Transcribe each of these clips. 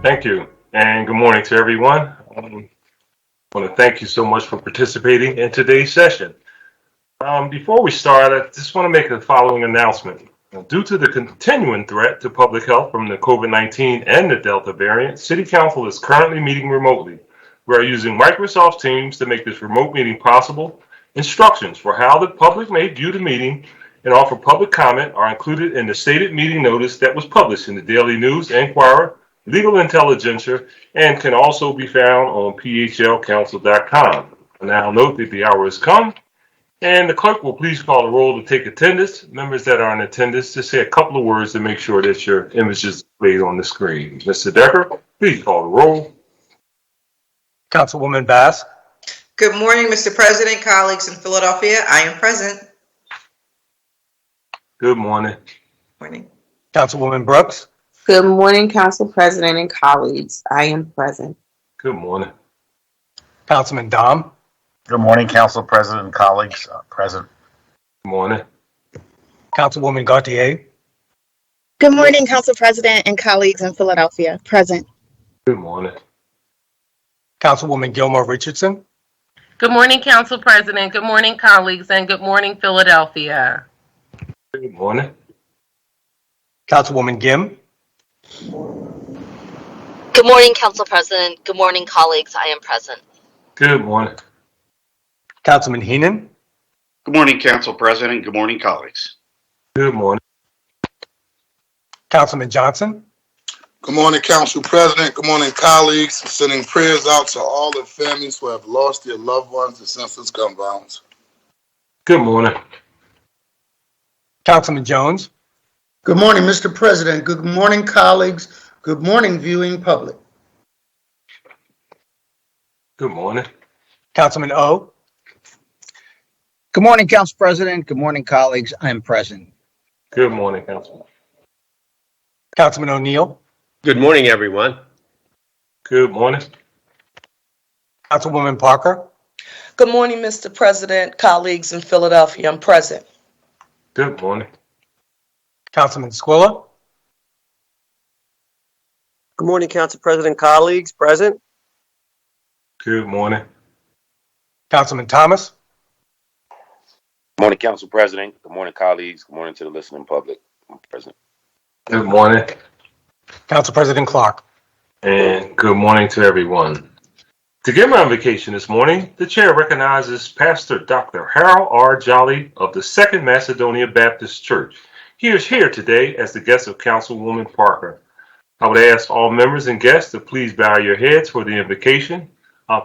Thank you, and good morning to everyone. I want to thank you so much for participating in today's session. Before we start, I just want to make the following announcement. Due to the continuing threat to public health from the COVID-19 and the Delta variant, City Council is currently meeting remotely. We are using Microsoft Teams to make this remote meeting possible. Instructions for how the public may view the meeting and offer public comment are included in the stated meeting notice that was published in the Daily News, Enquirer, Legal Intelligencer, and can also be found on phlcouncil.com. Now note that the hour has come, and the clerk will please call the roll to take attendance. Members that are in attendance, just say a couple of words to make sure that your image is displayed on the screen. Mr. Decker, please call the roll. Councilwoman Bass. Good morning, Mr. President, colleagues in Philadelphia. I am present. Good morning. Morning. Councilwoman Brooks. Good morning, Council President and colleagues. I am present. Good morning. Councilman Dom. Good morning, Council President and colleagues. Present. Good morning. Councilwoman Gautier. Good morning, Council President and colleagues in Philadelphia. Present. Good morning. Councilwoman Gilmore Richardson. Good morning, Council President. Good morning, colleagues, and good morning, Philadelphia. Good morning. Councilwoman Gim. Good morning, Council President. Good morning, colleagues. I am present. Good morning. Councilman Heenan. Good morning, Council President. Good morning, colleagues. Good morning. Councilman Johnson. Good morning, Council President. Good morning, colleagues. Sending prayers out to all the families who have lost their loved ones to senseless gun violence. Good morning. Councilman Jones. Good morning, Mr. President. Good morning, colleagues. Good morning, viewing public. Good morning. Councilman O. Good morning, Council President. Good morning, colleagues. I am present. Good morning, Councilman. Councilman O'Neill. Good morning, everyone. Good morning. Councilwoman Parker. Good morning, Mr. President, colleagues in Philadelphia. I'm present. Good morning. Councilman Squilla. Good morning, Council President, colleagues. Present. Good morning. Councilman Thomas. Good morning, Council President. Good morning, colleagues. Good morning to the listening public. I'm present. Good morning. Council President Clark. And good morning to everyone. To get my invocation this morning, the chair recognizes Pastor Dr. Harold R. Jolly of the Second Macedonia Baptist Church. He is here today as the guest of Councilwoman Parker. I would ask all members and guests to please bow your heads for the invocation.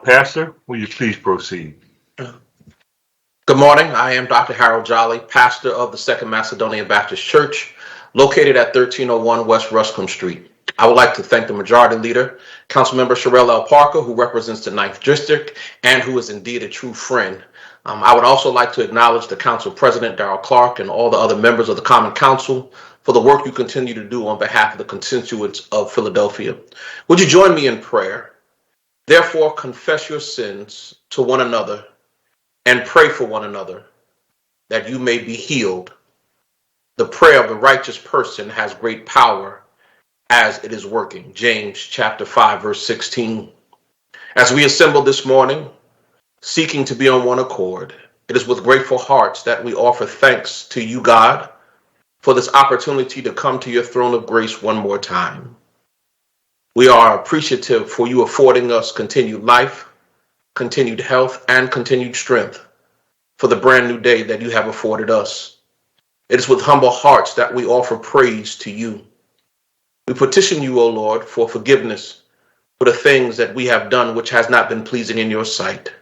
Pastor, will you please proceed? Good morning. I am Dr. Harold Jolly, pastor of the Second Macedonia Baptist Church, located at 1301 West Ruscombe Street. I would like to thank the majority leader, Councilmember Sherelle L. Parker, who represents the 9th District and who is indeed a true friend. I would also like to acknowledge the Council President, Darrell Clark, and all the other members of the Common Council for the work you continue to do on behalf of the constituents of Philadelphia. Would you join me in prayer? Therefore, confess your sins to one another and pray for one another that you may be healed. The prayer of the righteous person has great power as it is working. James chapter 5, verse 16. As we assemble this morning, seeking to be on one accord, it is with grateful hearts that we offer thanks to you, God, for this opportunity to come to your throne of grace one more time. We are appreciative for you affording us continued life, continued health, and continued strength for the brand new day that you have afforded us. It is with humble hearts that we offer praise to you. We petition you, O Lord, for forgiveness for the things that we have done which has not been pleasing in your sight.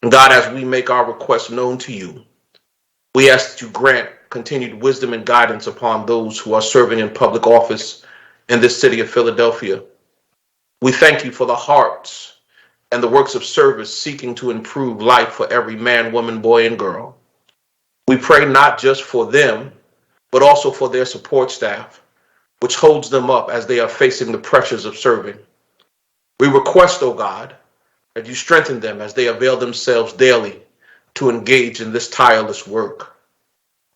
And God, as we make our requests known to you, we ask that you grant continued wisdom and guidance upon those who are serving in public office in this city of Philadelphia. We thank you for the hearts and the works of service seeking to improve life for every man, woman, boy, and girl. We pray not just for them, but also for their support staff, which holds them up as they are facing the pressures of serving. We request, O God, that you strengthen them as they avail themselves daily to engage in this tireless work.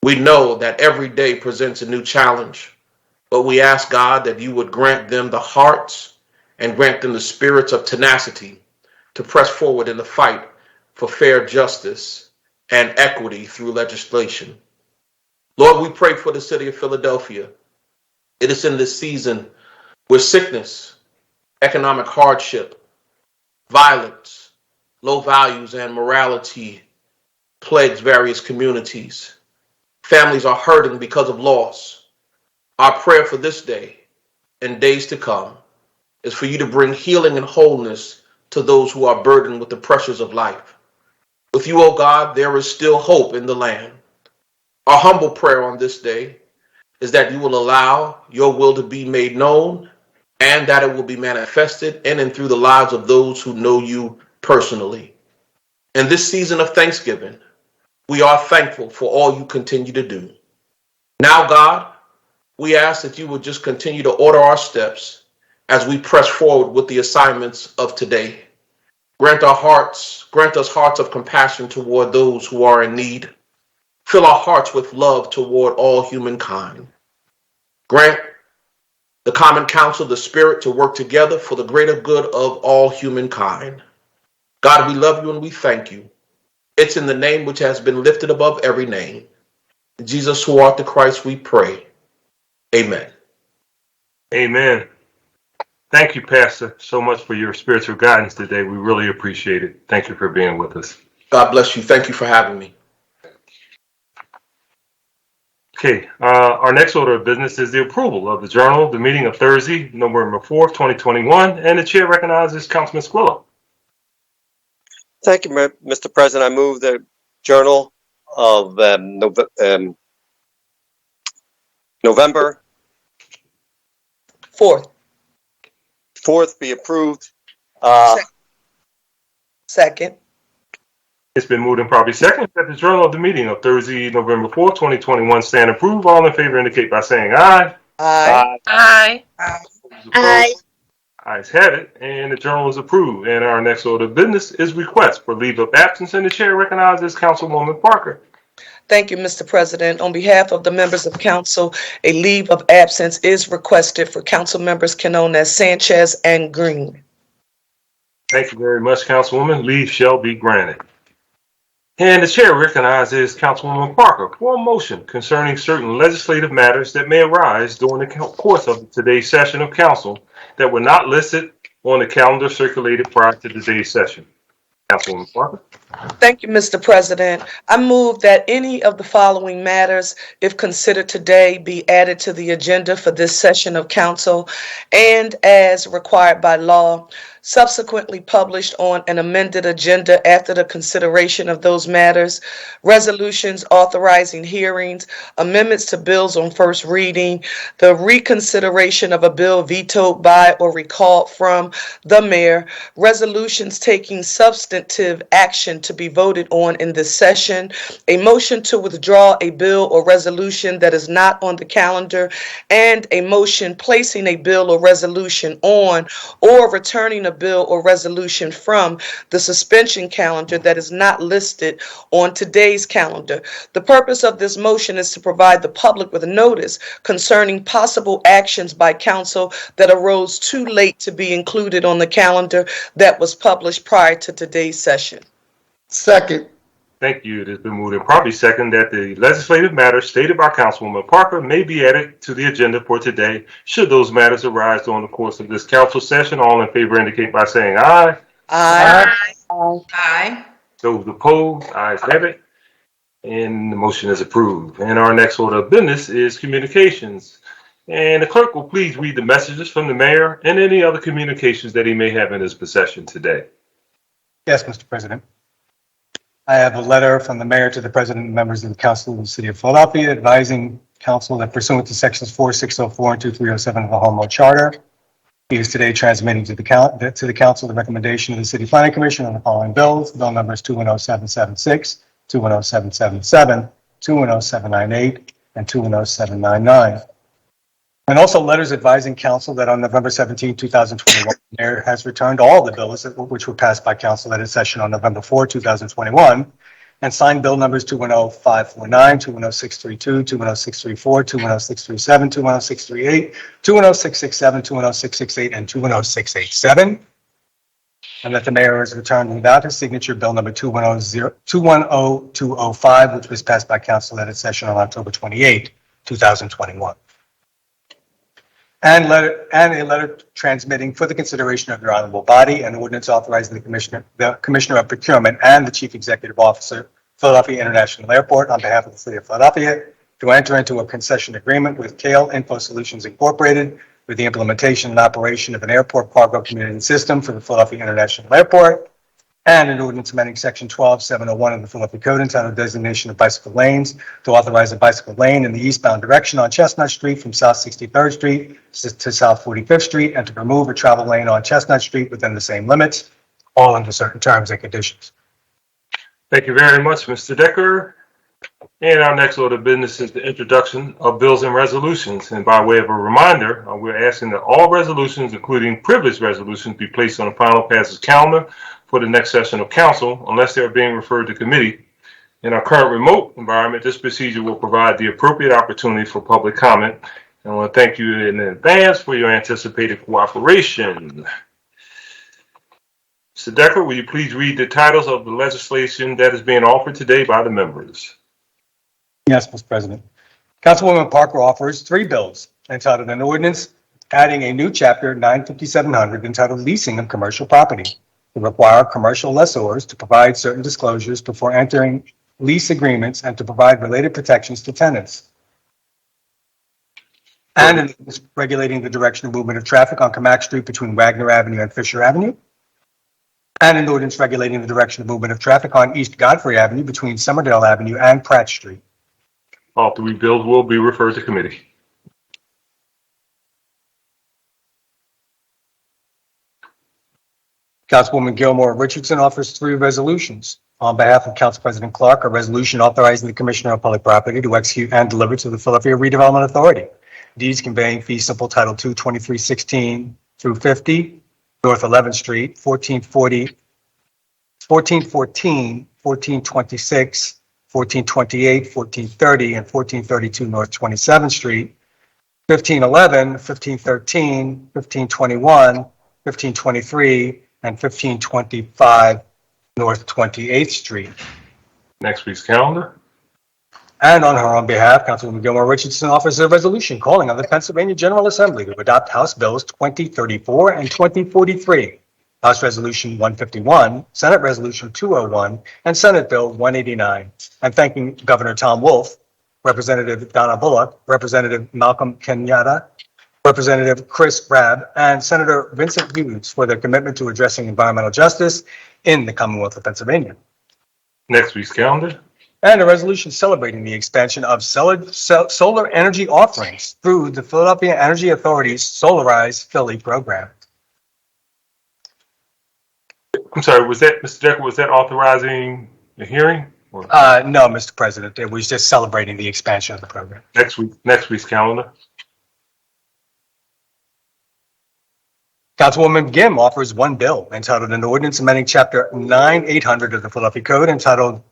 We know that every day presents a new challenge, but we ask, God, that you would grant them the hearts and grant them the spirits of tenacity to press forward in the fight for fair justice and equity through legislation. Lord, we pray for the city of Philadelphia. It is in this season where sickness, economic hardship, violence, low values, and morality plagues various communities. Families are hurting because of loss. Our prayer for this day and days to come is for you to bring healing and wholeness to those who are burdened with the pressures of life. With you, O God, there is still hope in the land. Our humble prayer on this day is that you will allow your will to be made known and that it will be manifested in and through the lives of those who know you personally. In this season of Thanksgiving, we are thankful for all you continue to do. Now, God, we ask that you would just continue to order our steps as we press forward with the assignments of today. Grant us hearts of compassion toward those who are in need. Fill our hearts with love toward all humankind. Grant the common counsel of the Spirit to work together for the greater good of all humankind. God, we love you and we thank you. It's in the name which has been lifted above every name, Jesus who art the Christ, we pray. Amen. Amen. Thank you, Pastor, so much for your spiritual guidance today. We really appreciate it. Thank you for being with us. God bless you. Thank you for having me. Okay, our next order of business is the approval of the journal, the meeting of Thursday, November 4th, 2021, and the chair recognizes Councilman Squilla. Thank you, Mr. President. I move the journal of November 4th be approved. Second. It's been moved and probably second that the journal of the meeting of Thursday, November 4th, 2021 stand approved. All in favor indicate by saying aye. Aye. Aye. Aye. Ayes have it, and the journal is approved. And our next order of business is request for leave of absence, and the chair recognizes Councilwoman Parker. Thank you, Mr. President. On behalf of the members of council, a leave of absence is requested for council members Quinones, Sanchez, and Green. Thank you very much, Councilwoman. Leave shall be granted. And the chair recognizes Councilwoman Parker for a motion concerning certain legislative matters that may arise during the course of today's session of council that were not listed on the calendar circulated prior to today's session. Councilwoman Parker. Thank you, Mr. President. I move that any of the following matters, if considered today, be added to the agenda for this session of council and as required by law, subsequently published on an amended agenda after the consideration of those matters, resolutions authorizing hearings, amendments to bills on first reading, the reconsideration of a bill vetoed by or recalled from the mayor, resolutions taking substantive action to be voted on in this session, a motion to withdraw a bill or resolution that is not on the calendar, and a motion placing a bill or resolution on or returning a bill or resolution from the suspension calendar that is not listed on today's calendar. The purpose of this motion is to provide the public with a notice concerning possible actions by council that arose too late to be included on the calendar that was published prior to today's session. Second. Thank you. It has been moved and probably second that the legislative matters stated by Councilwoman Parker may be added to the agenda for today should those matters arise during the course of this council session. All in favor indicate by saying aye. Aye. Aye. Aye. Those opposed, ayes have it, and the motion is approved. And our next order of business is communications. And the clerk will please read the messages from the mayor and any other communications that he may have in his possession today. Yes, Mr. President. I have a letter from the mayor to the president and members of the council of the city of Philadelphia advising council that pursuant to sections 4604 and 2307 of the Home Rule Charter, he is today transmitting to the council the recommendation of the City Planning Commission on the following bills: bill numbers 210776, 210777, 210798, and 210799. And also letters advising council that on November 17, 2021, the mayor has returned all the bills which were passed by council at its session on November 4, 2021, and sign bill numbers 210549, 210632, 210634, 210637, 210638, 210667, 210668, and 210687. And that the mayor has returned without his signature bill number 210205, which was passed by council at its session on October 28, 2021. And a letter transmitting for the consideration of your honorable body an ordinance authorizing the commissioner of procurement and the chief executive officer, Philadelphia International Airport, on behalf of the city of Philadelphia, to enter into a concession agreement with Kale Info Solutions Incorporated with the implementation and operation of an airport cargo communication system for the Philadelphia International Airport, and an ordinance amending section 12701 of the Philadelphia Code entitled Designation of Bicycle Lanes to authorize a bicycle lane in the eastbound direction on Chestnut Street from South 63rd Street to South 45th Street, and to remove a travel lane on Chestnut Street within the same limits, all under certain terms and conditions. Thank you very much, Mr. Decker. And our next order of business is the introduction of bills and resolutions. And by way of a reminder, we're asking that all resolutions, including privileged resolutions, be placed on the final passage calendar for the next session of council, unless they're being referred to committee. In our current remote environment, this procedure will provide the appropriate opportunity for public comment. And I want to thank you in advance for your anticipated cooperation. Mr. Decker, will you please read the titles of the legislation that is being offered today by the members? Yes, Mr. President. Councilwoman Parker offers three bills entitled an ordinance adding a new chapter 95700 entitled Leasing of Commercial Property to require commercial lessors to provide certain disclosures before entering lease agreements and to provide related protections to tenants. And an ordinance regulating the direction of movement of traffic on Camac Street between Wagner Avenue and Fisher Avenue. And an ordinance regulating the direction of movement of traffic on East Godfrey Avenue between Somerdale Avenue and Pratt Street. All three bills will be referred to committee. Councilwoman Gilmore Richardson offers three resolutions. On behalf of Council President Clark, a resolution authorizing the Commissioner of Public Property to execute and deliver to the Philadelphia Redevelopment Authority deeds conveying fee simple title 22316 through 50 North 11th Street, 1414, 1426, 1428, 1430, and 1432 North 27th Street, 1511, 1513, 1521, 1523, and 1525 North 28th Street. Next week's calendar. And on her own behalf, Councilwoman Gilmore Richardson offers a resolution calling on the Pennsylvania General Assembly to adopt House Bills 2034 and 2043, House Resolution 151, Senate Resolution 201, and Senate Bill 189, and thanking Governor Tom Wolf, Representative Donna Bullock, Representative Malcolm Kenyatta, Representative Chris Rabb, and Senator Vincent Hughes for their commitment to addressing environmental justice in the Commonwealth of Pennsylvania. Next week's calendar. And a resolution celebrating the expansion of solar energy offerings through the Philadelphia Energy Authority's Solarize Philly program. I'm sorry, was that, Mr. Decker, was that authorizing the hearing? Or? No, Mr. President. It was just celebrating the expansion of the program. Next week's calendar. Councilwoman Gim offers one bill entitled an ordinance amending Chapter 9800 of the Philadelphia Code entitled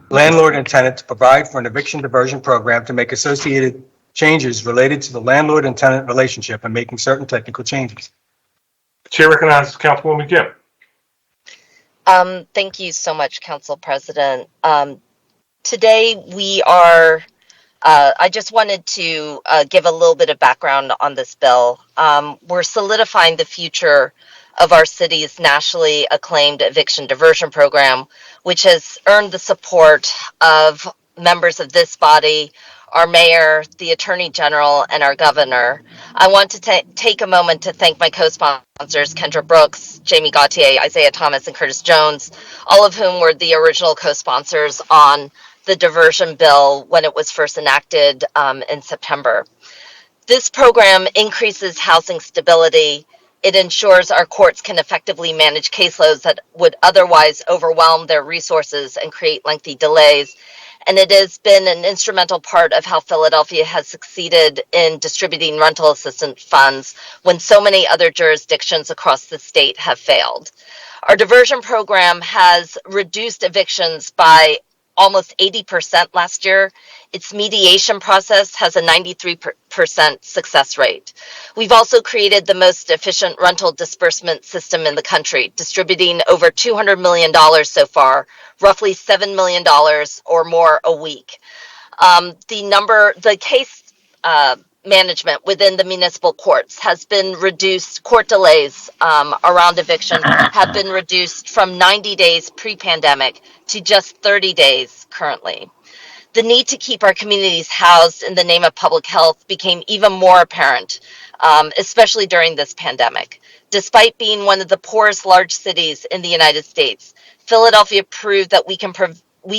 Landlord and Tenant to provide for an eviction diversion program to make associated changes related to the landlord and tenant relationship and making certain technical changes. Chair recognizes Councilwoman Gim. Thank you so much, Council President. Today we are, I just wanted to give a little bit of background on this bill. We're solidifying the future of our city's nationally acclaimed eviction diversion program, which has earned the support of members of this body, our mayor, the attorney general, and our governor. I want to take a moment to thank my co-sponsors, Kendra Brooks, Jamie Gauthier, Isaiah Thomas, and Curtis Jones, all of whom were the original co-sponsors on the diversion bill when it was first enacted in September. This program increases housing stability. It ensures our courts can effectively manage caseloads that would otherwise overwhelm their resources and create lengthy delays. and it has been an instrumental part of how Philadelphia has succeeded in distributing rental assistance funds when so many other jurisdictions across the state have failed. Our diversion program has reduced evictions by almost 80% last year. Its mediation process has a 93% success rate. We've also created the most efficient rental disbursement system in the country, distributing over $200 million so far, roughly $7 million or more a week. The case management within the municipal courts has been reduced. Court delays around eviction have been reduced from 90 days pre-pandemic to just 30 days currently. The need to keep our communities housed in the name of public health became even more apparent, especially during this pandemic. Despite being one of the poorest large cities in the United States, Philadelphia proved that we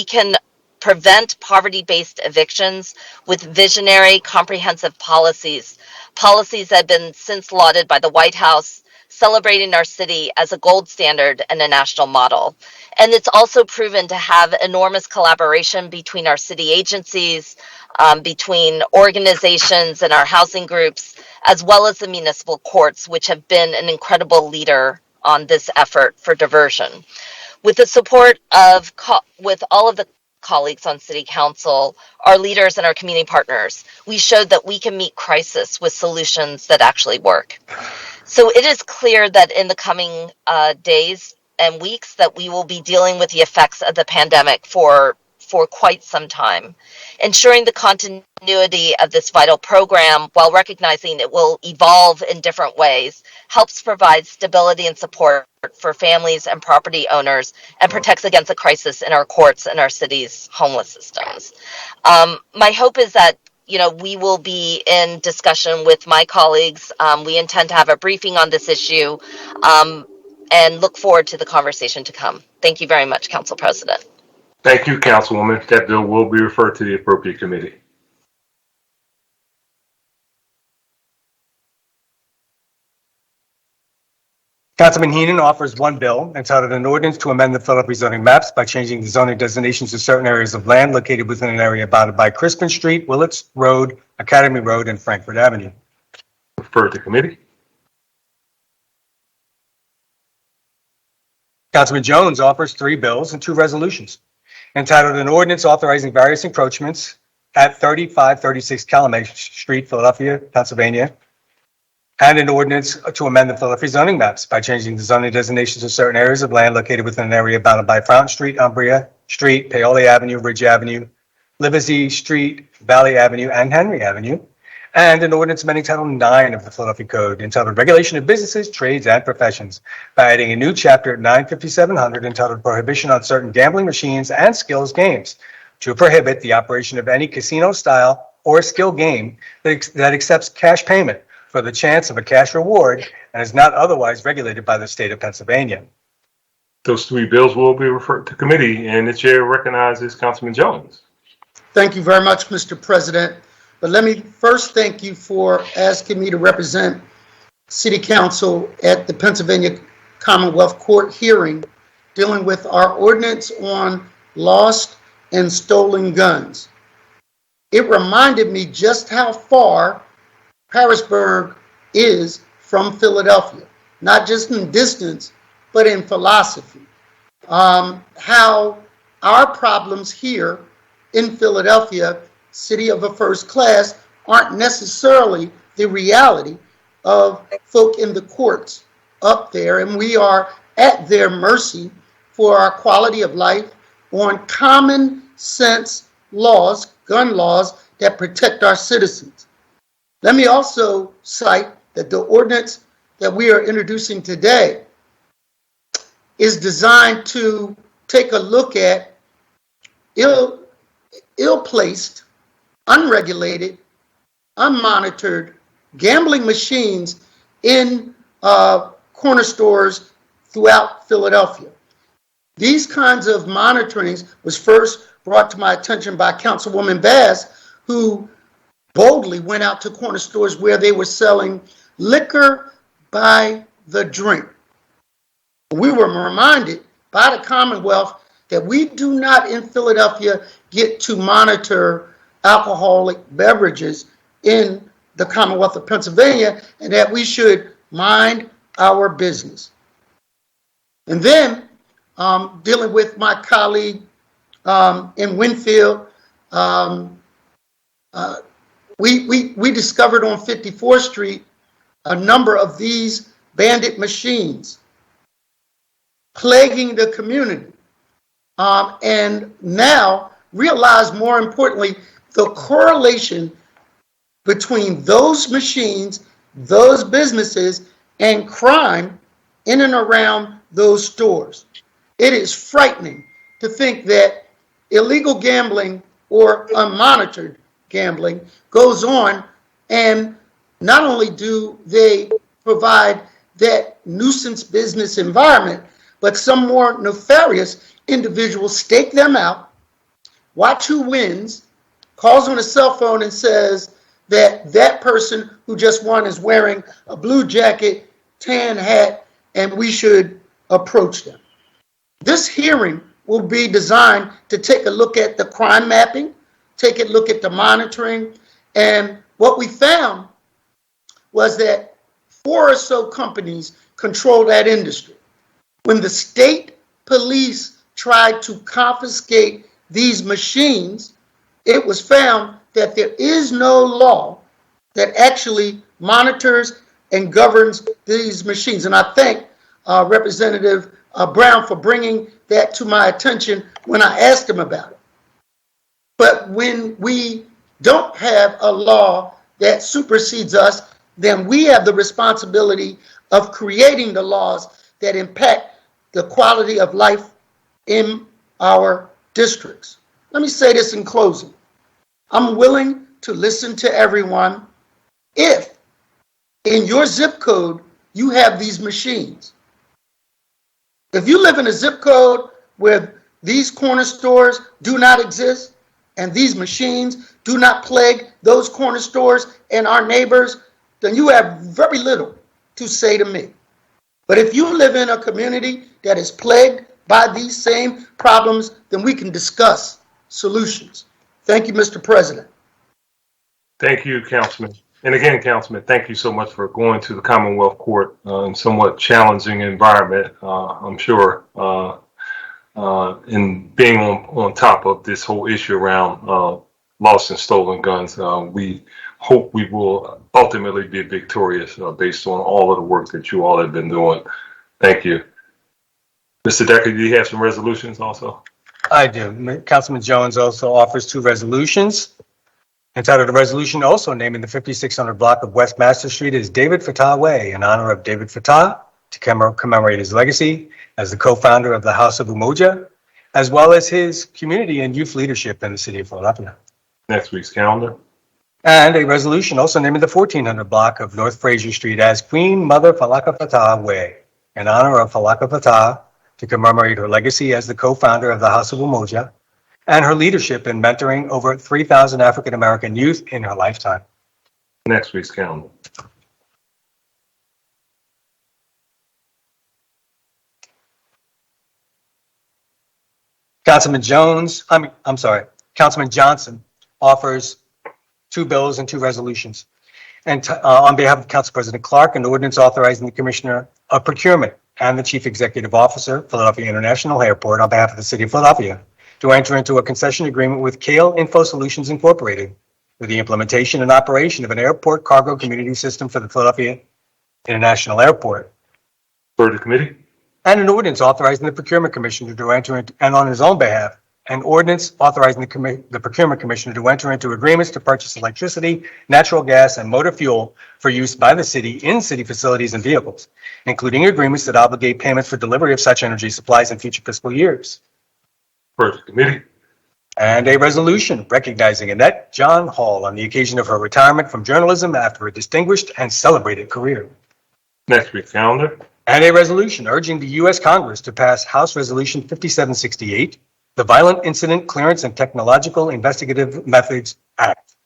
can prevent poverty-based evictions with visionary, comprehensive policies that have been since lauded by the White House, celebrating our city as a gold standard and a national model. And it's also proven to have enormous collaboration between our city agencies, between organizations and our housing groups, as well as the municipal courts, which have been an incredible leader on this effort for diversion. With the support of with all of the colleagues on City Council, our leaders and our community partners, we showed that we can meet crisis with solutions that actually work. So it is clear that in the coming days and weeks that we will be dealing with the effects of the pandemic for quite some time. Ensuring the continuity of this vital program while recognizing it will evolve in different ways helps provide stability and support for families and property owners and protects against a crisis in our courts and our city's homeless systems. My hope is that we will be in discussion with my colleagues. We intend to have a briefing on this issue and look forward to the conversation to come. Thank you very much, Council President. Thank you, Councilwoman. That bill will be referred to the appropriate committee. Councilman Heenan offers one bill entitled an ordinance to amend the Philadelphia zoning maps by changing the zoning designations of certain areas of land located within an area bounded by Crispin Street, Willits Road, Academy Road, and Frankfurt Avenue. Referred to committee. Councilman Jones offers three bills and two resolutions entitled an ordinance authorizing various encroachments at 3536 Calumet Street, Philadelphia, Pennsylvania, and an ordinance to amend the Philadelphia zoning maps by changing the zoning designations of certain areas of land located within an area bounded by Fountain Street, Umbria Street, Paoli Avenue, Ridge Avenue, Livesey Street, Valley Avenue, and Henry Avenue, and an ordinance amending Title 9 of the Philadelphia Code entitled Regulation of Businesses, Trades, and Professions by adding a new chapter at 95700 entitled Prohibition on Certain Gambling Machines and Skills Games to prohibit the operation of any casino-style or skill game that accepts cash payment for the chance of a cash reward and is not otherwise regulated by the state of Pennsylvania. Those three bills will be referred to committee, and the chair recognizes Councilman Jones. Thank you very much, Mr. President. But let me first thank you for asking me to represent City Council at the Pennsylvania Commonwealth Court hearing dealing with our ordinance on lost and stolen guns. It reminded me just how far Harrisburg is from Philadelphia, not just in distance, but in philosophy. How our problems here in Philadelphia, city of a first class, aren't necessarily the reality of folk in the courts up there, and we are at their mercy for our quality of life on common sense laws, gun laws that protect our citizens. Let me also cite that the ordinance that we are introducing today is designed to take a look at ill-placed, unregulated, unmonitored gambling machines in corner stores throughout Philadelphia. These kinds of monitorings was first brought to my attention by Councilwoman Bass, who boldly went out to corner stores where they were selling liquor by the drink. We were reminded by the Commonwealth that we do not in Philadelphia get to monitor alcoholic beverages in the Commonwealth of Pennsylvania, and that we should mind our business. And then, dealing with my colleague in Winfield, we discovered on 54th Street a number of these bandit machines plaguing the community. And now realize, more importantly, the correlation between those machines, those businesses, and crime in and around those stores. It is frightening to think that illegal gambling or unmonitored gambling goes on, and not only do they provide that nuisance business environment, but some more nefarious individuals stake them out, watch who wins, calls on a cell phone and says that that person who just won is wearing a blue jacket, tan hat, and we should approach them. This hearing will be designed to take a look at the crime mapping, take a look at the monitoring, and what we found was that 4 or so companies control that industry. When the state police tried to confiscate these machines, it was found that there is no law that actually monitors and governs these machines. And I thank Representative Brown for bringing that to my attention when I asked him about it. But when we don't have a law that supersedes us, then we have the responsibility of creating the laws that impact the quality of life in our districts. Let me say this in closing. I'm willing to listen to everyone if in your zip code you have these machines. If you live in a zip code where these corner stores do not exist and these machines do not plague those corner stores and our neighbors, then you have very little to say to me. But if you live in a community that is plagued by these same problems, then we can discuss solutions. Thank you, Mr. President. Thank you, Councilman. And again, Councilman, thank you so much for going to the Commonwealth Court in somewhat challenging environment, I'm sure, in being on top of this whole issue around lost and stolen guns. We hope we will ultimately be victorious based on all of the work that you all have been doing. Thank you. Mr. Decker, do you have some resolutions also? I do. Councilman Jones also offers 2 resolutions. Entitled a resolution also naming the 5600 block of West Master Street as David Fattah Way in honor of David Fattah to commemorate his legacy as the co-founder of the House of Umoja, as well as his community and youth leadership in the city of Philadelphia. Next week's calendar. And a resolution also naming the 1400 block of North Fraser Street as Queen Mother Falaka Fattah Way in honor of Falaka Fattah to commemorate her legacy as the co-founder of the House of Umoja and her leadership in mentoring over 3,000 African-American youth in her lifetime. Next week's calendar. Councilman Johnson offers 2 bills and 2 resolutions. And on behalf of Council President Clark, an ordinance authorizing the Commissioner of Procurement and the Chief Executive Officer, Philadelphia International Airport, on behalf of the City of Philadelphia, to enter into a concession agreement with Kale Info Solutions Incorporated for the implementation and operation of an airport cargo community system for the Philadelphia International Airport. For the committee. And an ordinance authorizing the Procurement Commissioner to enter into, and on his own behalf, an ordinance authorizing the Procurement Commissioner to enter into agreements to purchase electricity, natural gas, and motor fuel for use by the city in city facilities and vehicles, including agreements that obligate payments for delivery of such energy supplies in future fiscal years. First committee. And a resolution recognizing Annette John Hall on the occasion of her retirement from journalism after a distinguished and celebrated career. Next week's calendar. And a resolution urging the U.S. Congress to pass House Resolution 5768, the Violent Incident Clearance and Technological Investigative Methods Act,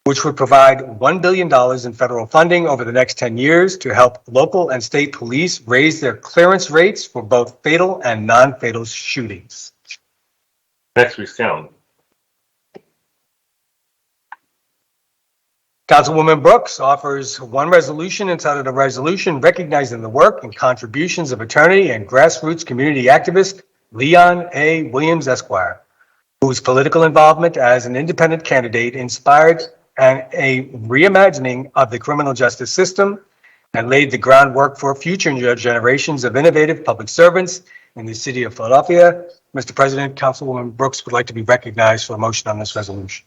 which would provide $1 billion in federal funding over the next 10 years to help local and state police raise their clearance rates for both fatal and non-fatal shootings. Next week's calendar. Councilwoman Brooks offers one resolution entitled a resolution recognizing the work and contributions of attorney and grassroots community activist Leon A. Williams, Esquire, whose political involvement as an independent candidate inspired a reimagining of the criminal justice system and laid the groundwork for future generations of innovative public servants in the city of Philadelphia. Mr. President, Councilwoman Brooks would like to be recognized for a motion on this resolution.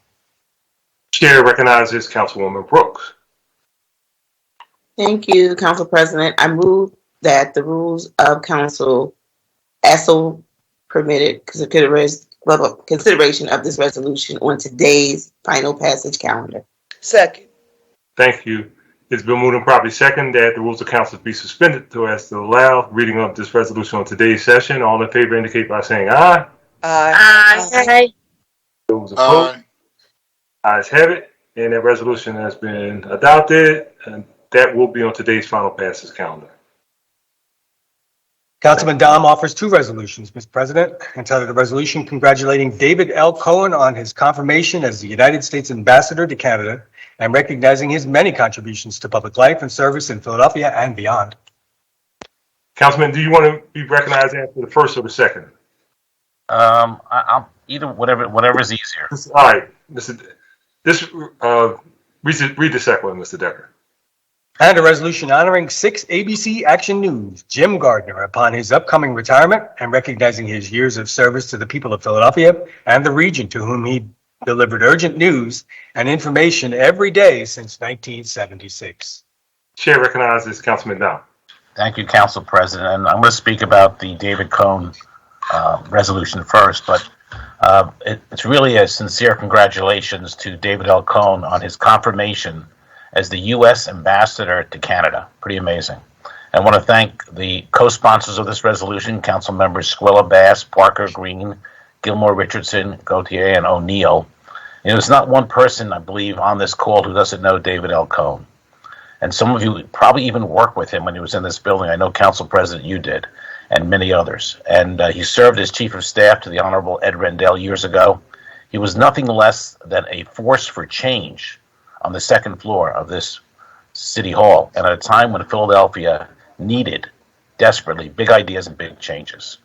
Chair recognizes Councilwoman Brooks. Thank you, Council President. I move that the rules of council also permitted consideration of this resolution on today's final passage calendar. Second. Thank you. It's been moved and properly second that the rules of council be suspended so as to allow reading of this resolution on today's session. All in favor indicate by saying aye. Aye. Aye. Those opposed? Ayes have it, and that resolution has been adopted, and that will be on today's final passage calendar. Councilman Dom offers two resolutions, Mr. President, entitled a resolution congratulating David L. Cohen on his confirmation as the United States Ambassador to Canada and recognizing his many contributions to public life and service in Philadelphia and beyond. Councilman, do you want to be recognized after the first or the second? I'll either whatever is easier. All right, read the second one, Mr. Decker. And a resolution honoring 6 ABC Action News Jim Gardner upon his upcoming retirement and recognizing his years of service to the people of Philadelphia and the region, to whom he delivered urgent news and information every day since 1976. Chair recognizes Councilman Dom. Thank you, Council President. And I'm going to speak about the David Cohn resolution first, but it's really a sincere congratulations to David L. Cohn on his confirmation as the U.S. Ambassador to Canada. Pretty amazing. I want to thank the co-sponsors of this resolution, Council members Squilla Bass, Parker Green, Gilmore Richardson, Gautier, and O'Neill. And there's not one person, I believe, on this call who doesn't know David L. Cohn. And some of you probably even worked with him when he was in this building. I know, Council President, you did, and many others. And he served as Chief of Staff to the Honorable Ed Rendell years ago. He was nothing less than a force for change on the second floor of this City Hall, and at a time when Philadelphia needed desperately big ideas and big changes.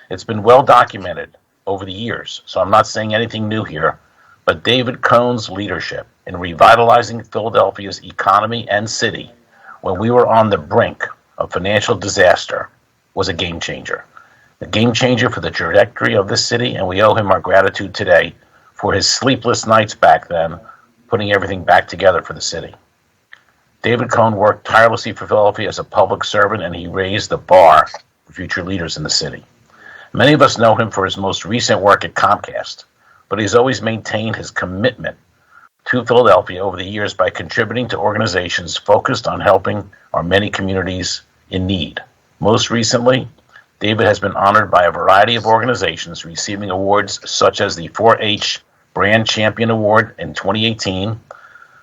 It's been well documented over the years, so I'm not saying anything new here, but David Cohn's leadership in revitalizing Philadelphia's economy and city when we were on the brink of financial disaster was a game changer. A game changer for the trajectory of this city, and we owe him our gratitude today for his sleepless nights back then, putting everything back together for the city. David Cohn worked tirelessly for Philadelphia as a public servant, and he raised the bar for future leaders in the city. Many of us know him for his most recent work at Comcast, but he's always maintained his commitment to Philadelphia over the years by contributing to organizations focused on helping our many communities in need. Most recently, David has been honored by a variety of organizations, receiving awards such as the 4-H Brand Champion Award in 2018,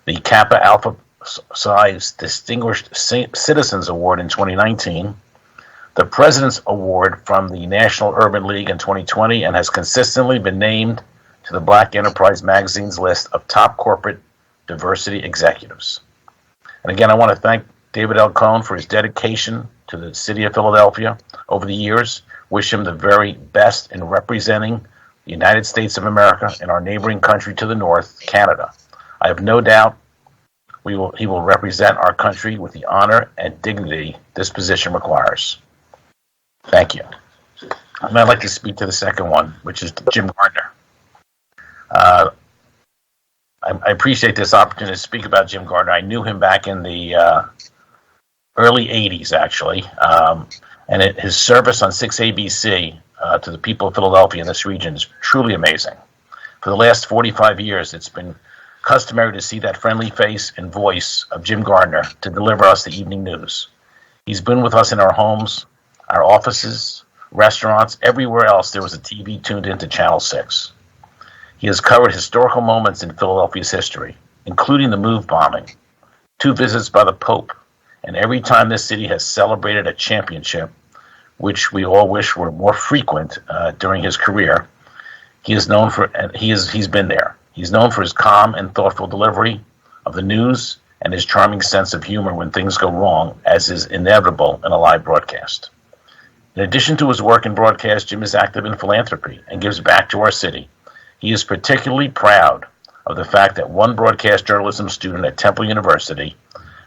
the Kappa Alpha Psi Distinguished Citizens Award in 2019, the President's Award from the National Urban League in 2020, and has consistently been named to the Black Enterprise Magazine's list of top corporate diversity executives. And again, I want to thank David L. Cohn for his dedication to the city of Philadelphia over the years. Wish him the very best in representing the United States of America and our neighboring country to the north, Canada. I have no doubt he will represent our country with the honor and dignity this position requires. Thank you. And I'd like to speak to the second one, which is Jim Gardner. I appreciate this opportunity to speak about Jim Gardner. I knew him back in the early 80s, actually, and his service on 6 ABC to the people of Philadelphia in this region is truly amazing. For the last 45 years, it's been customary to see that friendly face and voice of Jim Gardner to deliver us the evening news. He's been with us in our homes, our offices, restaurants, everywhere else there was a TV tuned into Channel 6. He has covered historical moments in Philadelphia's history, including the move bombing, 2 visits by the Pope, and every time this city has celebrated a championship, which we all wish were more frequent during his career, he's been there. He's known for his calm and thoughtful delivery of the news and his charming sense of humor when things go wrong, as is inevitable in a live broadcast. In addition to his work in broadcast, Jim is active in philanthropy and gives back to our city. He is particularly proud of the fact that one broadcast journalism student at Temple University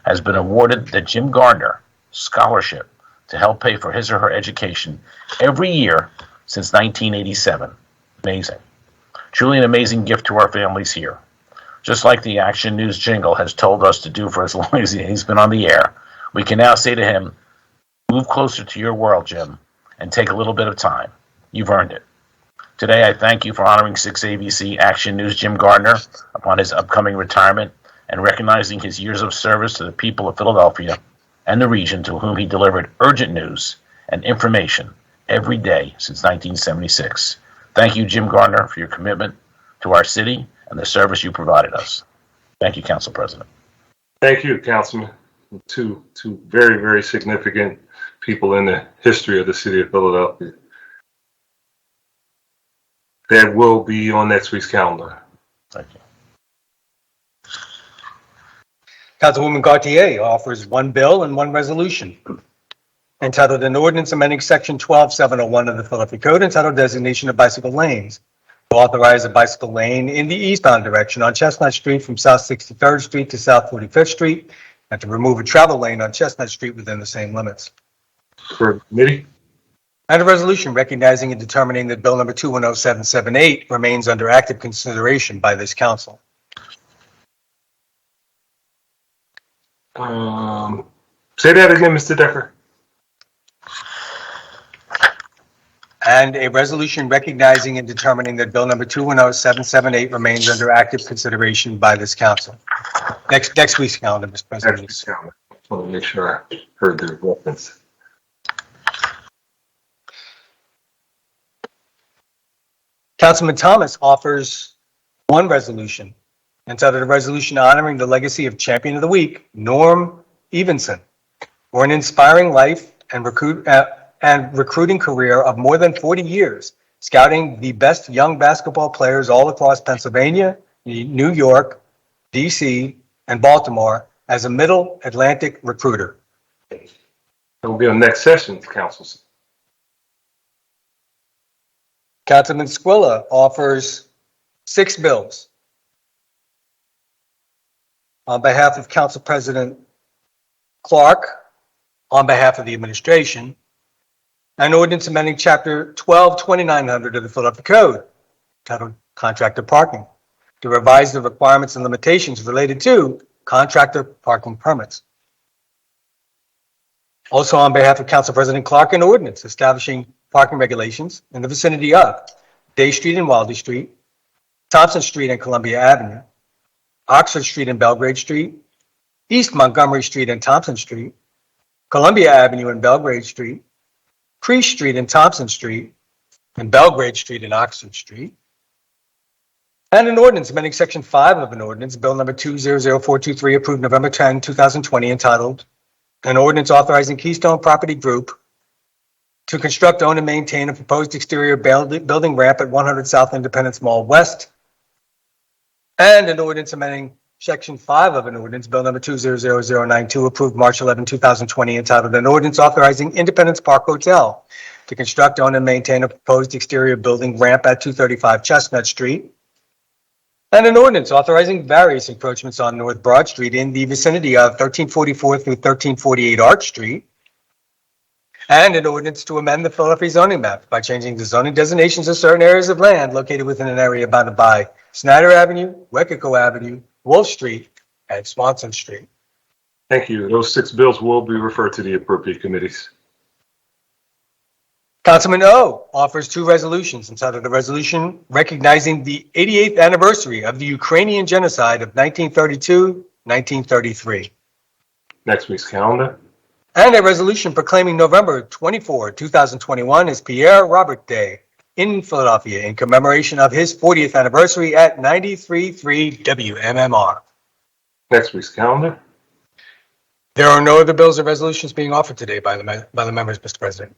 has been awarded the Jim Gardner Scholarship to help pay for his or her education every year since 1987. Amazing. Truly an amazing gift to our families here. Just like the Action News jingle has told us to do for as long as he's been on the air, we can now say to him, move closer to your world, Jim, and take a little bit of time. You've earned it. Today, I thank you for honoring 6 ABC Action News Jim Gardner upon his upcoming retirement and recognizing his years of service to the people of Philadelphia and the region to whom he delivered urgent news and information every day since 1976. Thank you, Jim Gardner, for your commitment to our city and the service you provided us. Thank you, Council President. Thank you, Councilman. Two very, very significant people in the history of the city of Philadelphia. That will be on next week's calendar. Thank you. Councilwoman Gautier offers 1 bill and 1 resolution entitled an ordinance amending section 12701 of the Philadelphia Code entitled designation of bicycle lanes to authorize a bicycle lane in the eastbound direction on Chestnut Street from South 63rd Street to South 45th Street and to remove a travel lane on Chestnut Street within the same limits. For committee. And a resolution recognizing and determining that Bill number 210778 remains under active consideration by this council. Say that again, Mr. Decker. And a resolution recognizing and determining that Bill number 210778 remains under active consideration by this council. Next week's calendar, Mr. President. Next week's calendar. I just want to make sure I heard the reference. Councilman Thomas offers 1 resolution entitled a resolution honoring the legacy of Champion of the Week, Norm Evenson, for an inspiring life and recruiting career of more than 40 years, scouting the best young basketball players all across Pennsylvania, New York, D.C., and Baltimore as a Middle Atlantic recruiter. That will be on next session's council. Councilman Squilla offers 6 bills. On behalf of Council President Clark, on behalf of the administration, an ordinance amending Chapter 122900 of the Philadelphia Code, titled Contractor Parking, to revise the requirements and limitations related to contractor parking permits. Also on behalf of Council President Clark, an ordinance establishing parking regulations in the vicinity of Day Street and Wildey Street, Thompson Street and Columbia Avenue, Oxford Street and Belgrade Street, East Montgomery Street and Thompson Street, Columbia Avenue and Belgrade Street, Creech Street and Thompson Street, and Belgrade Street and Oxford Street. And an ordinance amending Section 5 of an ordinance, Bill number 200423, approved November 10, 2020, entitled an ordinance authorizing Keystone Property Group to construct, own, and maintain a proposed exterior building ramp at 100 South Independence Mall West, and an ordinance amending Section 5 of an ordinance, Bill number 200092, approved March 11, 2020, entitled an ordinance authorizing Independence Park Hotel to construct, own, and maintain a proposed exterior building ramp at 235 Chestnut Street, and an ordinance authorizing various encroachments on North Broad Street in the vicinity of 1344 through 1348 Arch Street, and an ordinance to amend the Philadelphia zoning map by changing the zoning designations of certain areas of land located within an area bounded by Snyder Avenue, Wekico Avenue, Wolf Street, and Swanson Street. Thank you. Those 6 bills will be referred to the appropriate committees. Councilman O offers 2 resolutions entitled a resolution recognizing the 88th anniversary of the Ukrainian genocide of 1932-1933. Next week's calendar. And a resolution proclaiming November 24, 2021 as Pierre Robert Day in Philadelphia in commemoration of his 40th anniversary at 93.3 WMMR. Next week's calendar. There are no other bills or resolutions being offered today by the members, Mr. President.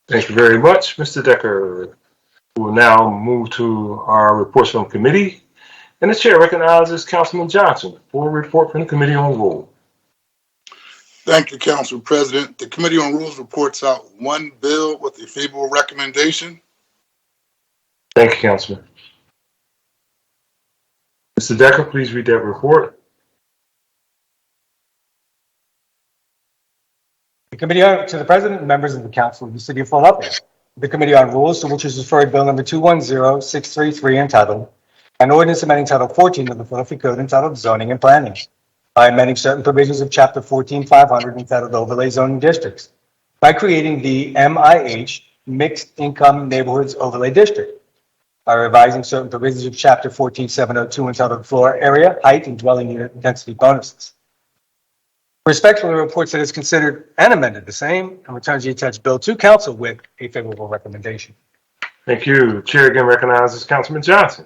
Thank you very much, Mr. Decker. We will now move to our reports from committee. And the chair recognizes Councilman Johnson for a report from the Committee on Rules. Thank you, Council President. The Committee on Rules reports out one bill with a favorable recommendation. Thank you, Councilman. Mr. Decker, please read that report. The committee to the President and members of the Council of the City of Philadelphia. The Committee on Rules, to which is referred Bill number 210633, entitled An Ordinance Amending Title 14 of the Philadelphia Code entitled Zoning and Planning by amending certain provisions of Chapter 14500 entitled Overlay Zoning Districts by creating the MIH Mixed Income Neighborhoods Overlay District, by revising certain provisions of Chapter 14702 entitled Floor Area, Height, and Dwelling Unit Density Bonuses. Respectfully reports that it's considered and amended the same and returns the attached bill to council with a favorable recommendation. Thank you. Chair again recognizes Councilman Johnson.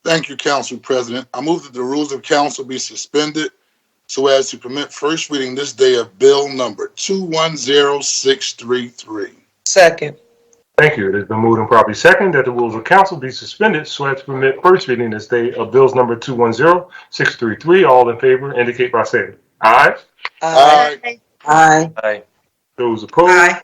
Thank you, Council President. I move that the rules of council be suspended so as to permit first reading this day of bill number 210633. Second. Thank you. It has been moved and properly second that the rules of council be suspended so as to permit first reading this day of bills number 210633. All in favor indicate by saying aye. Aye. Aye. Aye. Those opposed? Aye.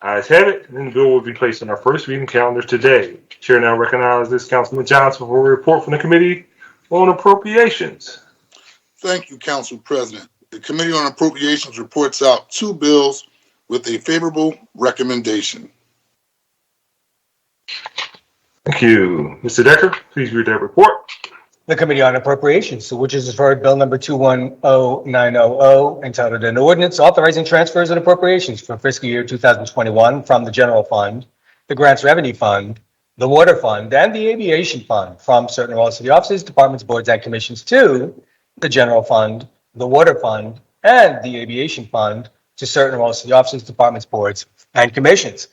Ayes have it, and the bill will be placed on our first reading calendar today. Chair now recognizes Councilman Johnson for a report from the Committee on Appropriations. Thank you, Council President. The Committee on Appropriations reports out two bills with a favorable recommendation. Thank you. Mr. Decker, please read that report. The Committee on Appropriations, to which is referred Bill number 210900, entitled An Ordinance Authorizing Transfers and Appropriations for Fiscal Year 2021 from the General Fund, the Grants Revenue Fund, the Water Fund, and the Aviation Fund from certain Royal City offices, departments, boards, and commissions to the General Fund, the Water Fund, and the Aviation Fund to certain Royal City offices, departments, boards, and commissions.